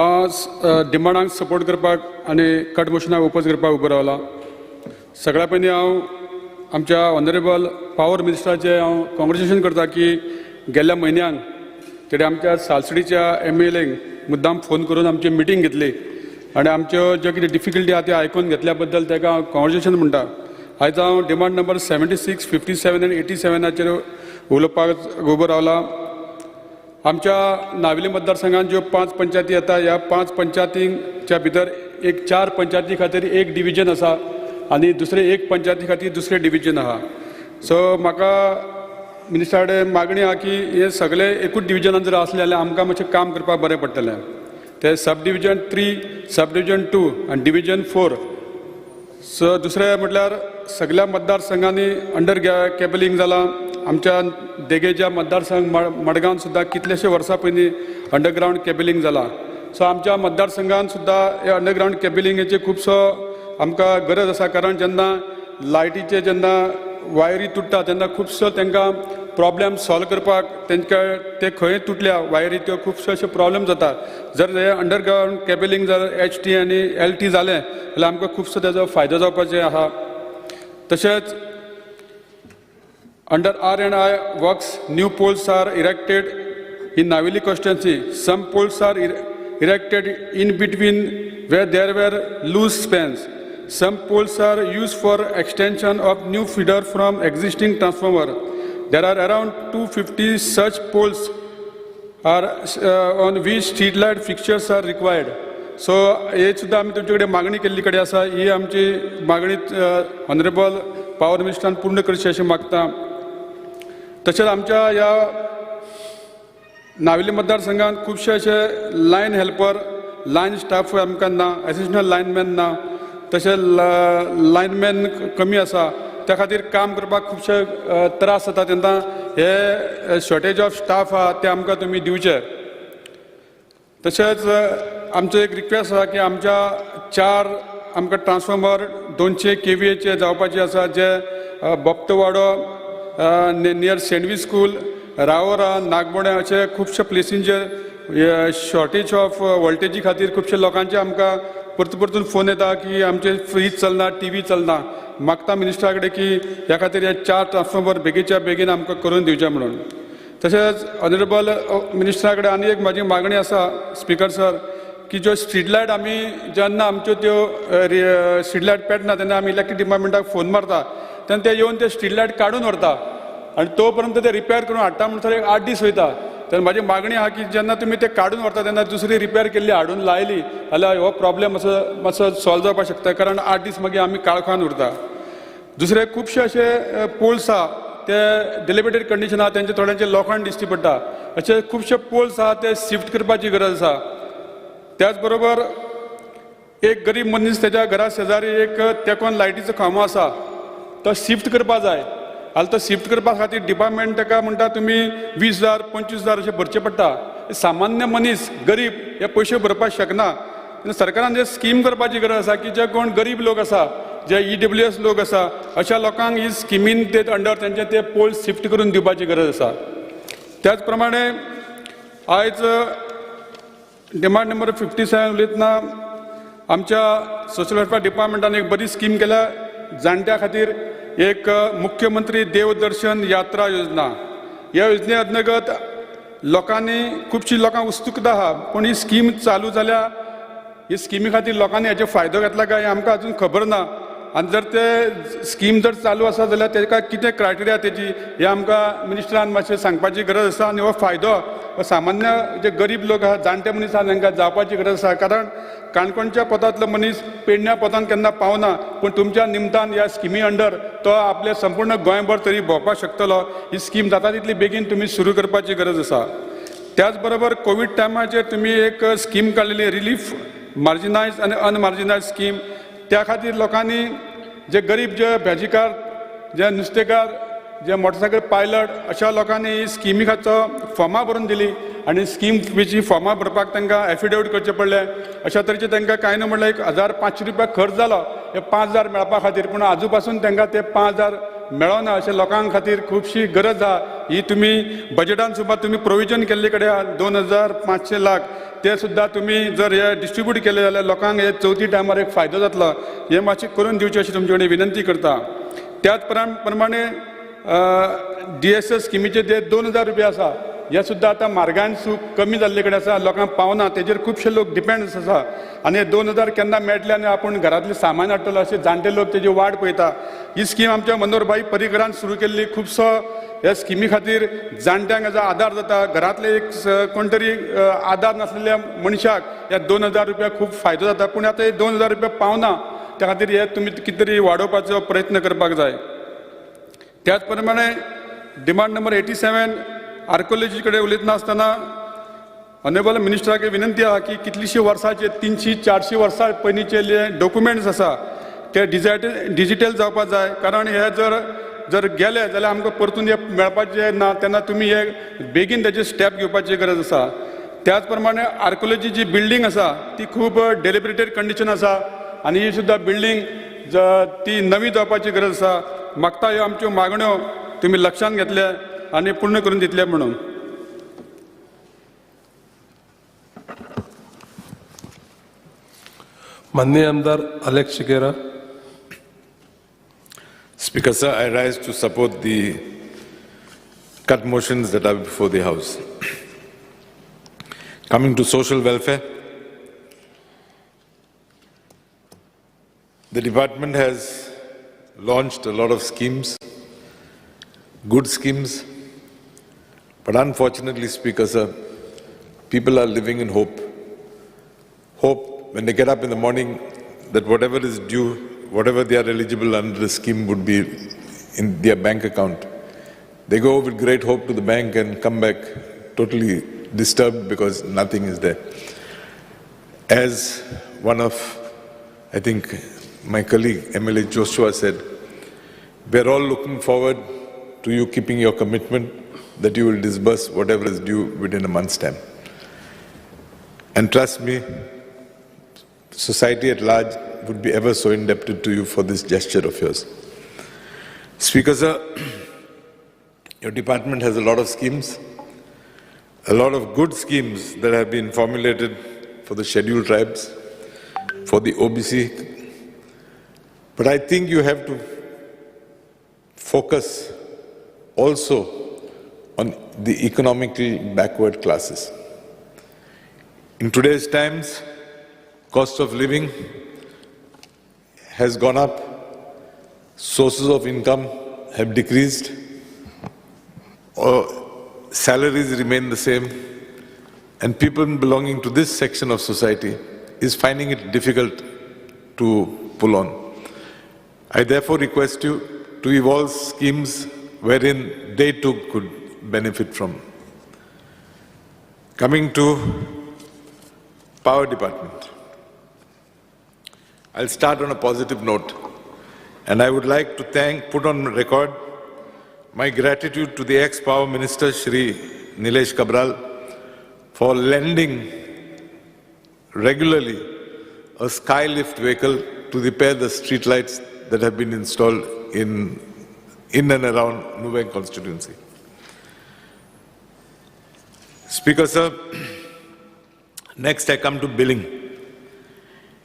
O: आज डिमांडांक support करपाक आनी cut मोशनाक oppose करपाक उबो रावला. सगळ्या पयलीं हांव आमच्या ऑनरेबल पावर मिनिस्टराचें हांव कॉंग्रेच्युलेशन करता की गेल्ल्या म्हयन्याक तेणे आमच्या सालसडीच्या MLAक मुद्दाम फोन करून आमची मिटींग घेतली आनी आमच्यो ज्यो कितें डिफिकल्टी आहा त्यो आयकून घेतल्या बद्दल ताका हांव कॉंग्रेच्युलेशन म्हणटा. आयज हांव डिमांड नंबर 76, 57 आनी 87 उलोवपाक उबो रावला. आमच्या नावेली मतदारसंघात ज्यो 5 पंचायती येता, ह्या 5 पंचायतींच्या भितर 4 पंचायती खातीर एक डिव्हिजन आसा आनी दुसरे 1 पंचायती खातीर दुसरें डिव्हिजन आहा. सो म्हाका मिनिस्टरा कडेन मागणी आहा की हे सगळे एकूच डिव्हिजनान जर आसले जाल्यार आमकां मातशें काम करपाक बरें पडटलें. ते सब डिव्हिजन 3, सब डिव्हिजन 2 आनी डिव्हिजन 4. सो दुसरें म्हटल्यार सगळ्या मतदारसंघांनी अंडर केबलिंग जालां. आमच्या देगेच्या मतदारसंघ मडगांवन सुद्दां कितलेशे वर्सां पयलीं अंडरग्रावंड केबलिंग जालां. सो आमच्या मतदारसंघान सुद्दां हे अंडरग्रावंड केबलिंगेचे खुबसो आमकां गरज आसा. कारण जेन्ना लायटीचे जेन्ना वायरी तुटता तेन्ना खुबसो तांकां प्रॉब्लेम सॉल्व करपाक तांकां ते खंय तुटल्या वायरी त्यो खुबशे अशे प्रॉब्लेम जाता. जर हे अंडरग्रावंड केबलिंग जर HT आनी LT जालें जाल्यार आमकां खुबसो तेजो फायदो जावपाचें आहा. तशेंच under R&I works, new poles are erected in Navili constituency. Some poles are erected in between where there were loose spans. Some poles are used for extension of new feeder from existing transformer. There are around 250 such poles on which street light fixtures are required. So, हे सुद्धा आम्ही तुमच्याकडे मागणी केल्ली कडे आसा. ही आमची मागणी honourable power मिनिस्टरान पूर्ण करची अशी मागता. तशेंच आमच्या ह्या नावेली मतदारसंघात खुबशे अशे लायन हेल्पर लायन स्टाफ आमकां ना, एसिस्टंट लायनमॅन ना, तशें लायनमॅन कमी आसा. त्या खातीर काम करपाक खुबशे त्रास जाता. तेन्ना हे शॉर्टेज ऑफ स्टाफ आहा ते आमकां तुमी दिवचे. तशेंच आमचो एक रिक्वेस्ट आसा की आमच्या 4 आमकां ट्रान्सफॉर्मर 200 kVAचे जावपाचे आसा, जे बोप्तवाडो नियर सेंडवी स्कूल, रावोरा, नागबोणे अशे खुबशे प्लेसींचेर शॉर्टेज ऑफ वोल्टेजी खातीर खुबशे लोकांचे आमकां परतून फोन येता की आमचे फ्रीज चलना, TV चलना. मागता मिनिस्टरा कडेन की ह्या खातीर हे 4 ट्रान्सफॉर्मर बेगीच्या बेगीन आमकां करून दिवचे म्हणून. तशेंच ऑनरेबल मिनिस्टरा कडेन आनी एक म्हाजी मागणी आसा स्पीकर सर, की ज्यो स्ट्रीट लायट आमी जेन्ना आमच्यो त्यो स्ट्रीट लायट पेटना तेन्ना आमी इलेक्ट्रीक डिपार्टमेंटाक फोन मारता, तेन्ना ते येवन ते स्ट्रीट लायट काडून व्हरता आनी तो पर्यंत ते रिपेर करून हाडटा म्हणसर एक 8 दीस वयता. तेन्ना म्हाजी मागणी आहा की जेन्ना तुमी ते काडून व्हरता तेन्ना दुसरी रिपेर केल्ली हाडून लायली जाल्यार हो प्रॉब्लेम मातसो सॉल्व जावपाक शकता. कारण 8 दीस मागीर आमी काळखान उरता. दुसरे खुबशे अशे पोल्स आहा ते डिलेबेटेड कंडिशन आहा, तेंचे थोड्यांचे लोखंड दिश्टी पडटा. अशे खुबशे पोल्स आहा ते शिफ्ट करपाची गरज आसा. त्याच बरोबर एक गरीब मनीस त्याच्या घरा शेजारी एक तेकोन लायटीचो खांबो आसा, तो शिफ्ट करपा जाय. जाल्यार तो शिफ्ट करपा खातीर डिपार्टमेंट ताका म्हणटा तुमी 20,000 25,000 अशें भरचें पडटा. सामान्य मनीस गरीब हे पयशे भरपाक शकना. सरकारान जे स्कीम करपाची गरज आसा की जे कोण गरीब लोक आसा, जे EWS लोक आसा, अशा लोकांक ही स्किमीन ते अंडर तेंचे ते पोल्स शिफ्ट करून दिवपाची गरज आसा. त्याच प्रमाणे आयज डिमांड नंबर 57 उलयतना आमच्या सोशल वेलफेअर डिपार्टमेंटान एक बरी स्कीम केल्या जाणट्या खातीर, एक मुख्यमंत्री देवदर्शन यात्रा योजना. ह्या योजने अंतर्गत लोकांनी खुबशीं लोकांक उत्सुकता आहा, पूण ही स्कीम चालू जाल्या ही स्किमी खातीर लोकांनी हेचो फायदो घेतला काय आमकां अजून खबर ना. आनी जर ते स्कीम जर चालू आसा जाल्यार तेका कितें क्रायटेरिया तेजी हे आमकां मिनिस्टरान मातशें सांगपाची गरज आसा. आनी हो फायदो सामान्य जे गरीब लोक आहा, जाणटे मनीस आहा तांकां जावपाची गरज आसा. कारण काणकोणच्या पोतांतलो मनीस पेडण्या पोतान केन्ना पावना, पूण तुमच्या निमतान ह्या स्किमी अंडर तो आपले संपूर्ण गोंयभर तरी भोंवपाक शकतलो. ही स्कीम जाता तितली बेगीन तुमी सुरू करपाची गरज आसा. त्याच बरोबर कोवीड टायमाचेर तुमी एक स्कीम काडलेली रिलीफ मार्जिनायज आनी अनमार्जिनायज स्कीम. त्या खातीर लोकांनी जे गरीब जे भेजीकार, जे नुस्तेकार, जे मोटरसायकल पायलट अशा लोकांनी ही स्किमी खातीर फॉर्मां भरून दिली आनी स्कीम विची फॉर्मां भरपाक तांकां एफिडेविट करचें पडलें. अशा तरेचे तांकां कांय न्हू म्हणल्यार 1,500 रुपया खर्च जालो हे 5,000 मेळपा खातीर. पूण आजू पासून तांकां ते 5,000 मेळना. अशा लोकांक खातीर खुबशी गरज आहा. ही तुमी बजेटान सुद्दां तुमी प्रोविजन केल्ले कडेन आहा 2,500 लाख. ते सुद्दां तुमी जर हे डिस्ट्रिब्यूट केले जाल्यार लोकांक हे चवथी टायमार एक फायदो जातलो. हे मातशें करून दिवचें अशी तुमचे कडेन विनंती करता. त्याच प्रमाणे DSS स्किमीचे जे 2,000 रुपया आसा हे सुद्दां आतां मार्गान कमी जाल्ले कडेन आसा, लोकांक पावना, तेजेर खुबशे लोक डिपेंड आसा. आनी हे 2,000 केन्ना मेळटले आनी आपूण घरांतलें सामान हाडटलो अशे जाणटे लोक तेजी वाट पळयता. ही स्कीम आमच्या मनोहरभाई पर्रीकरान सुरू केल्ली. खुबसो ह्या स्किमी खातीर जाणट्यांक हेजो आदार जाता. घरांतले एक कोण तरी आदार नासलेल्या मनशाक ह्या 2,000 रुपया खूब फायदो जाता. पूण आतां हे 2,000 रुपया पावना. त्या खातीर हे तुमी कितें तरी वाडोवपाचो प्रयत्न करपाक जाय. त्याच प्रमाणे डिमांड नंबर 87 आर्किओलॉजी कडेन उलयतना आसतना ऑनरेबल मिनिस्टराक विनंती आहा की कितलींशीं वर्सांचे 300-400 वर्सां पयलींचे जे डॉक्युमेंट्स आसा ते डिजिटल जावपाक जाय. कारण हे जर गेले जाल्यार आमकां परतून हे मेळपाचें ना. तेन्ना तुमी हे बेगीन तेजे स्टेप घेवपाची गरज आसा. त्याच प्रमाणे आर्किओलॉजी जी बिल्डींग आसा ती खूब डेलिबरेटेड कंडिशन आसा आनी ही सुद्दां बिल्डींग ती नवी जावपाची गरज आसा. मागता ह्यो आमच्यो मागण्यो तुम्ही लक्षात घेतल्या आणि पूर्ण करून दितले म्हणून.
K: माननीय आमदार Alex शिकेरा.
P: Speaker, sir, I rise to support the cut motions that are before the House. Coming to social welfare, the department has launched a lot of schemes, good schemes, but unfortunately, Speaker, sir, people are living in hope. Hope when they get up in the morning that whatever is due, whatever they are eligible under the scheme would be in their bank account. They go with great hope to the bank and come back totally disturbed because nothing is there. As one of, I think, my colleague MLA Joshua said, we are all looking forward to you keeping your commitment that you will disburse whatever is due within a month's time. And trust me, society at large would be ever so indebted to you for this gesture of yours. Speaker, sir, your department has a lot of schemes, a lot of good schemes that have been formulated for the scheduled tribes, for the OBC. But I think you have to focus also on the economically backward classes. In today's times, cost of living has gone up, sources of income have decreased, or salaries remain the same, and people belonging to this section of society is finding it difficult to pull on. I therefore request you to evolve schemes wherein they too could benefit from. Coming to Power Department. I'll start on a positive note, and I would like to put on record my gratitude to the ex-Power Minister, Shri Nilesh Cabral, for lending regularly a skylift vehicle to repair the streetlights that have been installed in and around Nuveng constituency. Speaker, sir, next I come to billing.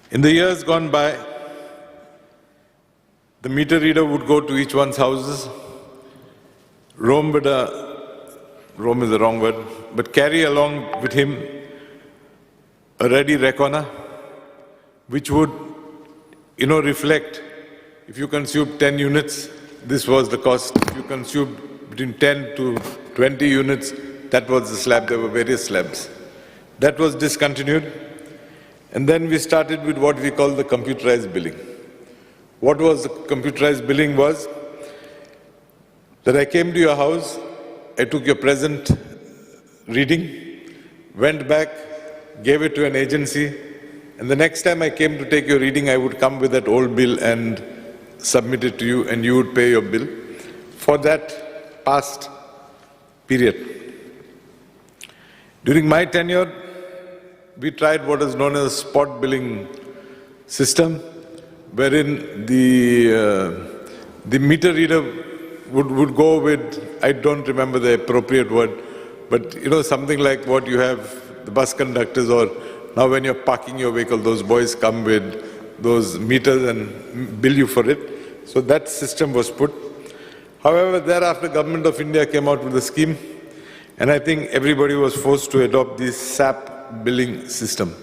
P: In the years gone by, the meter reader would go to each one's houses, roam is the wrong word, but carry along with him a ready reckoner, which would, reflect, if you consumed 10 units, this was the cost. If you consumed between 10 to 20 units, that was the slab. There were various slabs. That was discontinued. And then we started with what we call the computerized billing. What was the computerized billing was that I came to your house, I took your present reading, went back, gave it to an agency, and the next time I came to take your reading, I would come with that old bill and submit it to you, and you would pay your bill for that past period. During my tenure, we tried what is known as a spot billing system, wherein the meter reader would go with, I don't remember the appropriate word, but something like what you have, the bus conductors, or now when you're parking your vehicle, those boys come with those meters and bill you for it. So that system was put. However, thereafter, Government of India came out with a scheme, and I think everybody was forced to adopt this SAP billing system.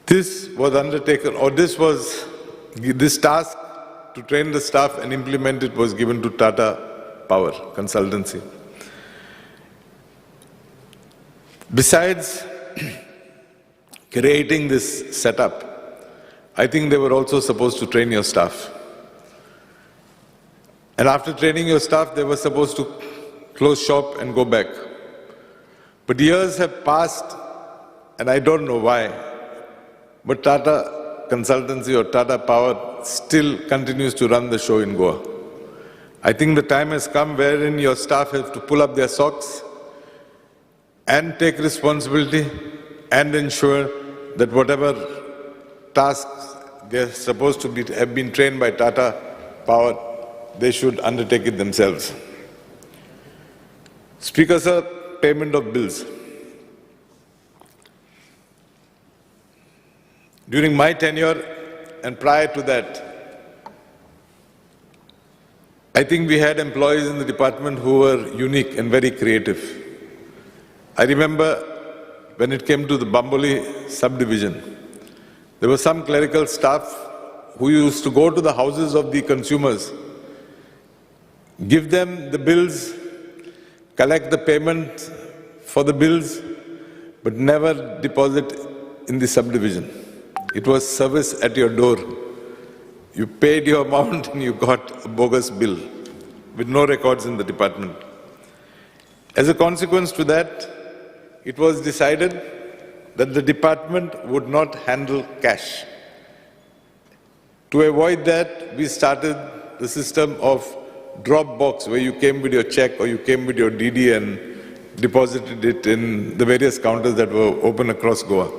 P: This was undertaken, or this task to train the staff and implement it was given to Tata Power Consultancy. Besides creating this setup, I think they were also supposed to train your staff. And after training your staff, they were supposed to close shop and go back. But years have passed, and I don't know why, but Tata Consultancy or Tata Power still continues to run the show in Goa. I think the time has come wherein your staff have to pull up their socks and take responsibility and ensure that whatever tasks
N: they're supposed to have been trained by Tata Power. They should undertake it themselves. Speaker, sir, payment of bills. During my tenure and prior to that, I think we had employees in the department who were unique and very creative. I remember when it came to the Bamboli subdivision, there was some clerical staff who used to go to the houses of the consumers, give them the bills, collect the payment for the bills, but never deposit in the subdivision. It was service at your door. You paid your amount and you got a bogus bill with no records in the department. As a consequence to that, it was decided that the department would not handle cash. To avoid that, we started the system of drop box, where you came with your check or you came with your DD and deposited it in the various counters that were open across Goa.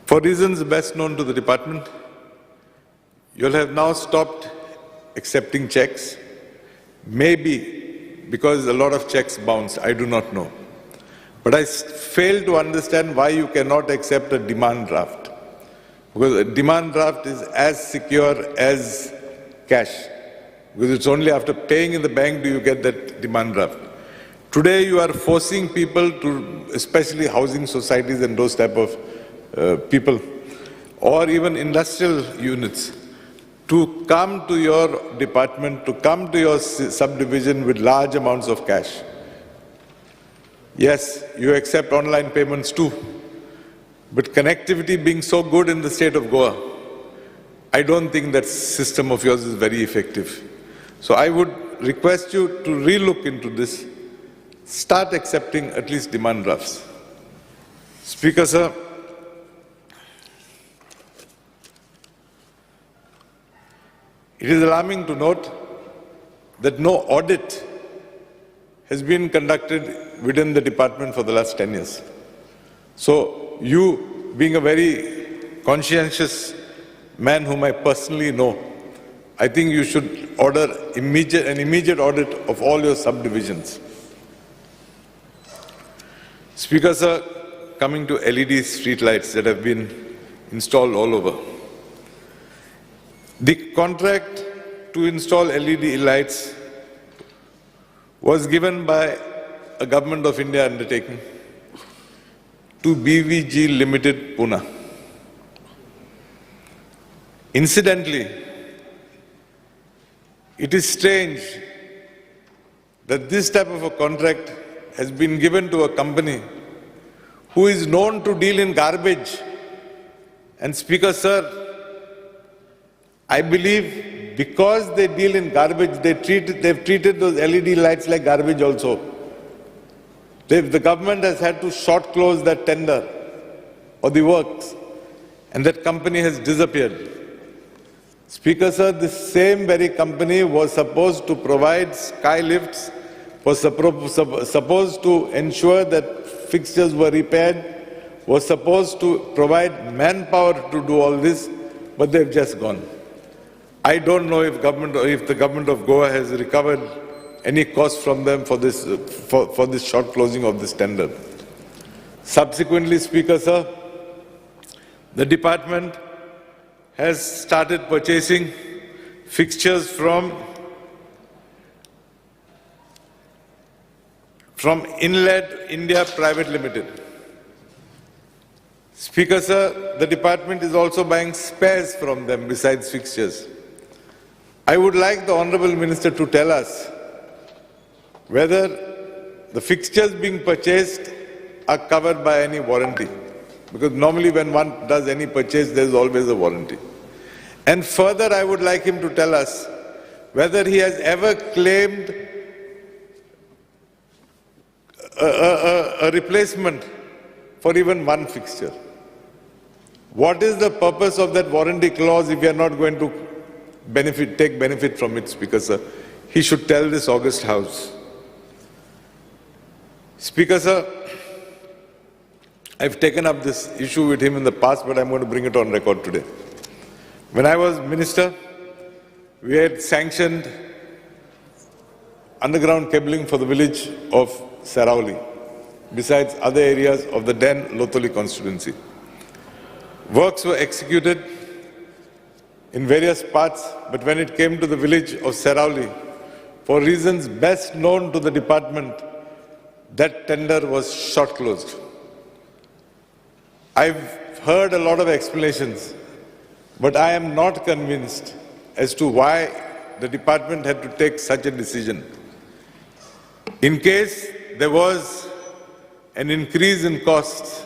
N: For reasons best known to the department, you'll have now stopped accepting checks. Maybe because a lot of checks bounce, I do not know. But I fail to understand why you cannot accept a demand draft. Because a demand draft is as secure as cash. Because it's only after paying in the bank do you get that demand draft. Today you are forcing people to, especially housing societies and those type of people, or even industrial units, to come to your department, to come to your subdivision with large amounts of cash. Yes, you accept online payments too, but connectivity being so good in the state of Goa, I don't think that system of yours is very effective. So I would request you to relook into this, start accepting at least demand drafts. Speaker, sir, it is alarming to note that no audit has been conducted within the department for the last 10 years. So you, being a very conscientious man whom I personally know, I think you should order an immediate audit of all your subdivisions. Speaker, sir, coming to LED street lights that have been installed all over. The contract to install LED lights was given by a Government of India undertaking to BVG Limited, Pune. Incidentally, it is strange that this type of a contract has been given to a company who is known to deal in garbage. And Speaker, sir, I believe because they deal in garbage, they've treated those LED lights like garbage also. The government has had to short close that tender or the works, and that company has disappeared. Speaker, sir, this same very company was supposed to provide sky lifts, was supposed to ensure that fixtures were repaired, was supposed to provide manpower to do all this, but they've just gone. I don't know if the government of Goa has recovered any cost from them for this short closing of this tender. Subsequently, Speaker, sir, the department has started purchasing fixtures from Inlet India Private Limited. Speaker, sir, the department is also buying spares from them besides fixtures. I would like the Honourable Minister to tell us whether the fixtures being purchased are covered by any warranty. Because normally when one does any purchase, there is always a warranty. And further, I would like him to tell us whether he has ever claimed a replacement for even one fixture. What is the purpose of that warranty clause if we are not going to take benefit from it, Speaker, sir? He should tell this august House. Speaker, sir, I've taken up this issue with him in the past, but I'm going to bring it on record today.
P: When I was minister, we had sanctioned underground cabling for the village of Sarauli, besides other areas of the then Lotoli constituency. Works were executed in various parts, but when it came to the village of Sarauli, for reasons best known to the department, that tender was short closed. I've heard a lot of explanations, but I am not convinced as to why the department had to take such a decision. In case there was an increase in costs,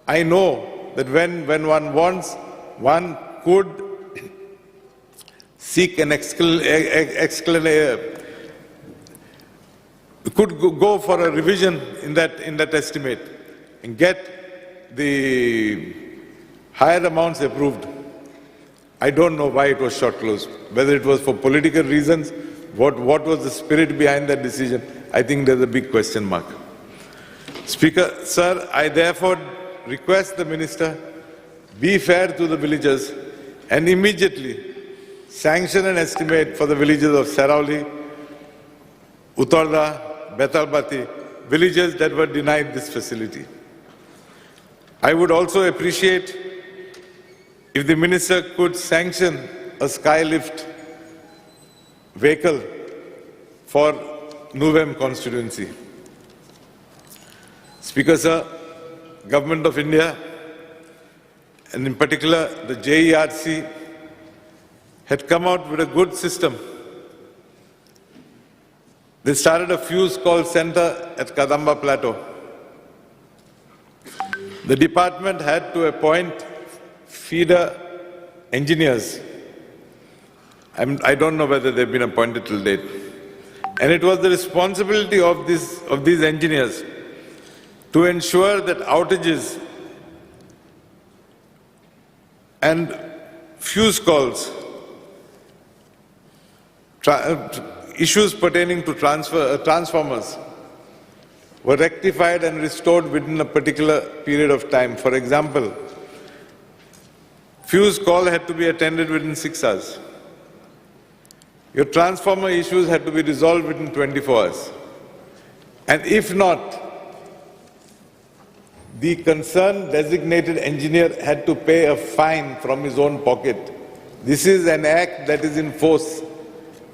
P: I know that when one wants, one could seek an could go for a revision in that estimate and get the higher amounts approved. I don't know why it was short closed. Whether it was for political reasons, what was the spirit behind that decision, I think there's a big question mark. Speaker, sir, I therefore request the minister be fair to the villagers and immediately sanction an estimate for the villages of Sarauli, Utarda, Betalbati, villages that were denied this facility. I would also appreciate if the minister could sanction a skylift vehicle for Nuvem constituency. Speaker, sir, Government of India, and in particular the JERC, had come out with a good system. They started a fuse call center at Kadamba Plateau. The department had to appoint feeder engineers. I don't know whether they've been appointed till date. And it was the responsibility of these engineers to ensure that outages and fuse calls, issues pertaining to transformers were rectified and restored within a particular period of time. For example, fuse call had to be attended within 6 hours. Your transformer issues had to be resolved within 24 hours. And if not, the concerned designated engineer had to pay a fine from his own pocket. This is an act that is in force.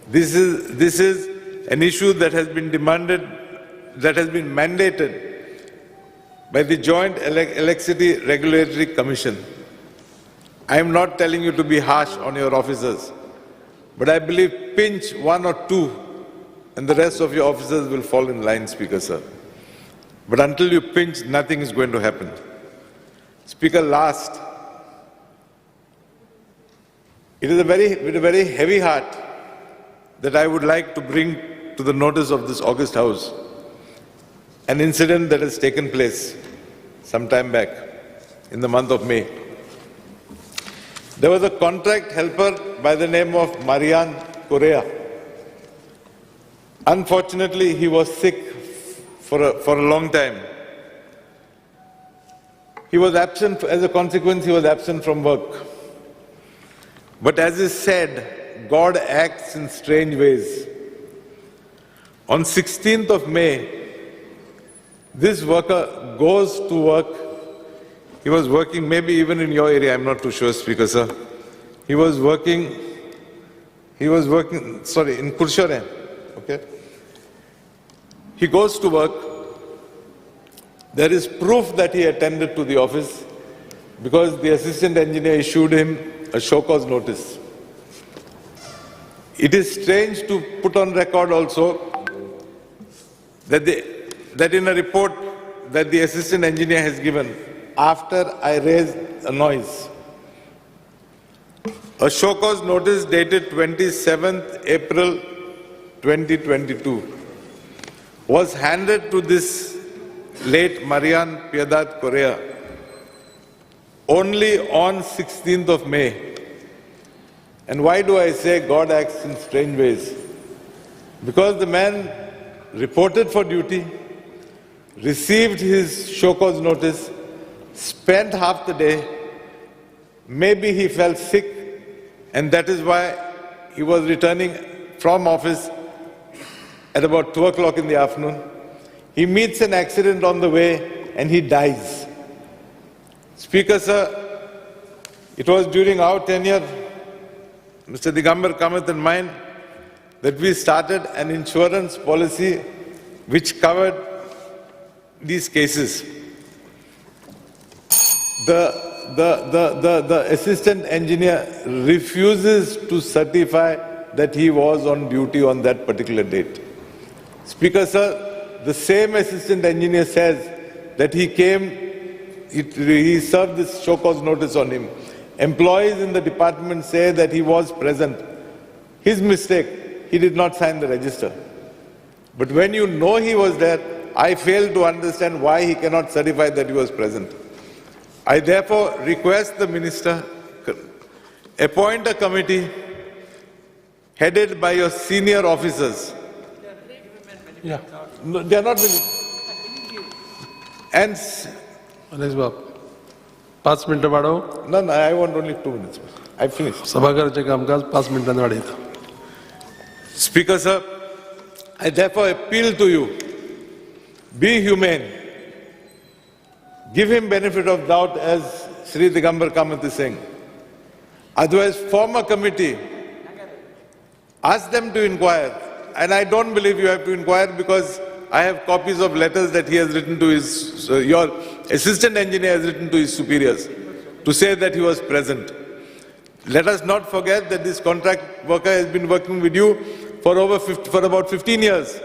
P: This is an issue that has been demanded, that has been mandated by the Joint Electricity Regulatory Commission. I am not telling you to be harsh on your officers, but I believe pinch 1 or 2 and the rest of your officers will fall in line, Speaker, sir. But until you pinch, nothing is going to happen. Speaker, last, it is with a very heavy heart that I would like to bring to the notice of this august House an incident that has taken place some time back in the month of May. There was a contract helper by the name of Marian Correa. Unfortunately, he was sick for a long time. He was absent, as a consequence, he was absent from work. But as is said, God acts in strange ways. On 16th of May, this worker goes to work. He was working, maybe even in your area, I'm not too sure, Speaker, sir. He was working, sorry, in Kurshore, okay? He goes to work. There is proof that he attended to the office because the assistant engineer issued him a show cause notice. It is strange to put on record also that in a report that the assistant engineer has given, after I raised a noise, a show cause notice dated 27th April 2022 was handed to this late Marian Piedad Correa only on 16th of May. And why do I say God acts in strange ways? Because the man reported for duty, received his show cause notice, spent half the day, maybe he fell sick And that is why he was returning from office at about 2 o'clock in the afternoon. He meets an accident on the way and he dies. Speaker, sir, it was during our tenure, Mr. Digambar Kamath and mine, that we started an insurance policy which covered these cases. The assistant engineer refuses to certify that he was on duty on that particular date. Speaker, sir, the same assistant engineer says that he came, he served this show cause notice on him. Employees in the department say that he was present. His mistake, he did not sign the register. But when you know he was there, I fail to understand why he cannot certify that he was present. I therefore request the minister, appoint a committee headed by your senior officers.
K: Yeah.
P: No, they are not. And
K: Alex Bob, 5 मिनिटं वाढव.
P: no, I want only 2 minutes. I finished.
K: सभागृहाचे कामकाज 5 मिनिटांनी वाढवतं.
P: Speaker, sir, I therefore appeal to you, be humane. Give him benefit of doubt, as Sri Digambar Kamath is saying. Otherwise, form a committee. Ask them to inquire. And I don't believe you have to inquire, because I have copies of letters that he has written to his, your assistant engineer has written to his superiors to say that he was present. Let us not forget that this contract worker has been working with you for about 15 years.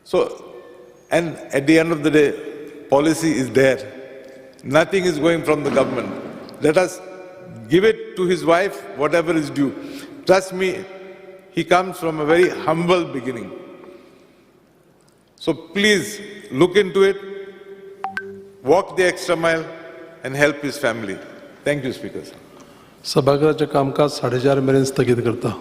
P: So, and at the end of the day, policy is there. Nothing is going from the government. Let us give it to his wife, whatever is due. Trust me, he comes from a very humble beginning. So please look into it, walk the extra mile and help his family. Thank you, Speaker.
K: सभागृहाचे कामकाज 4:30 मेरेन स्थगित करता.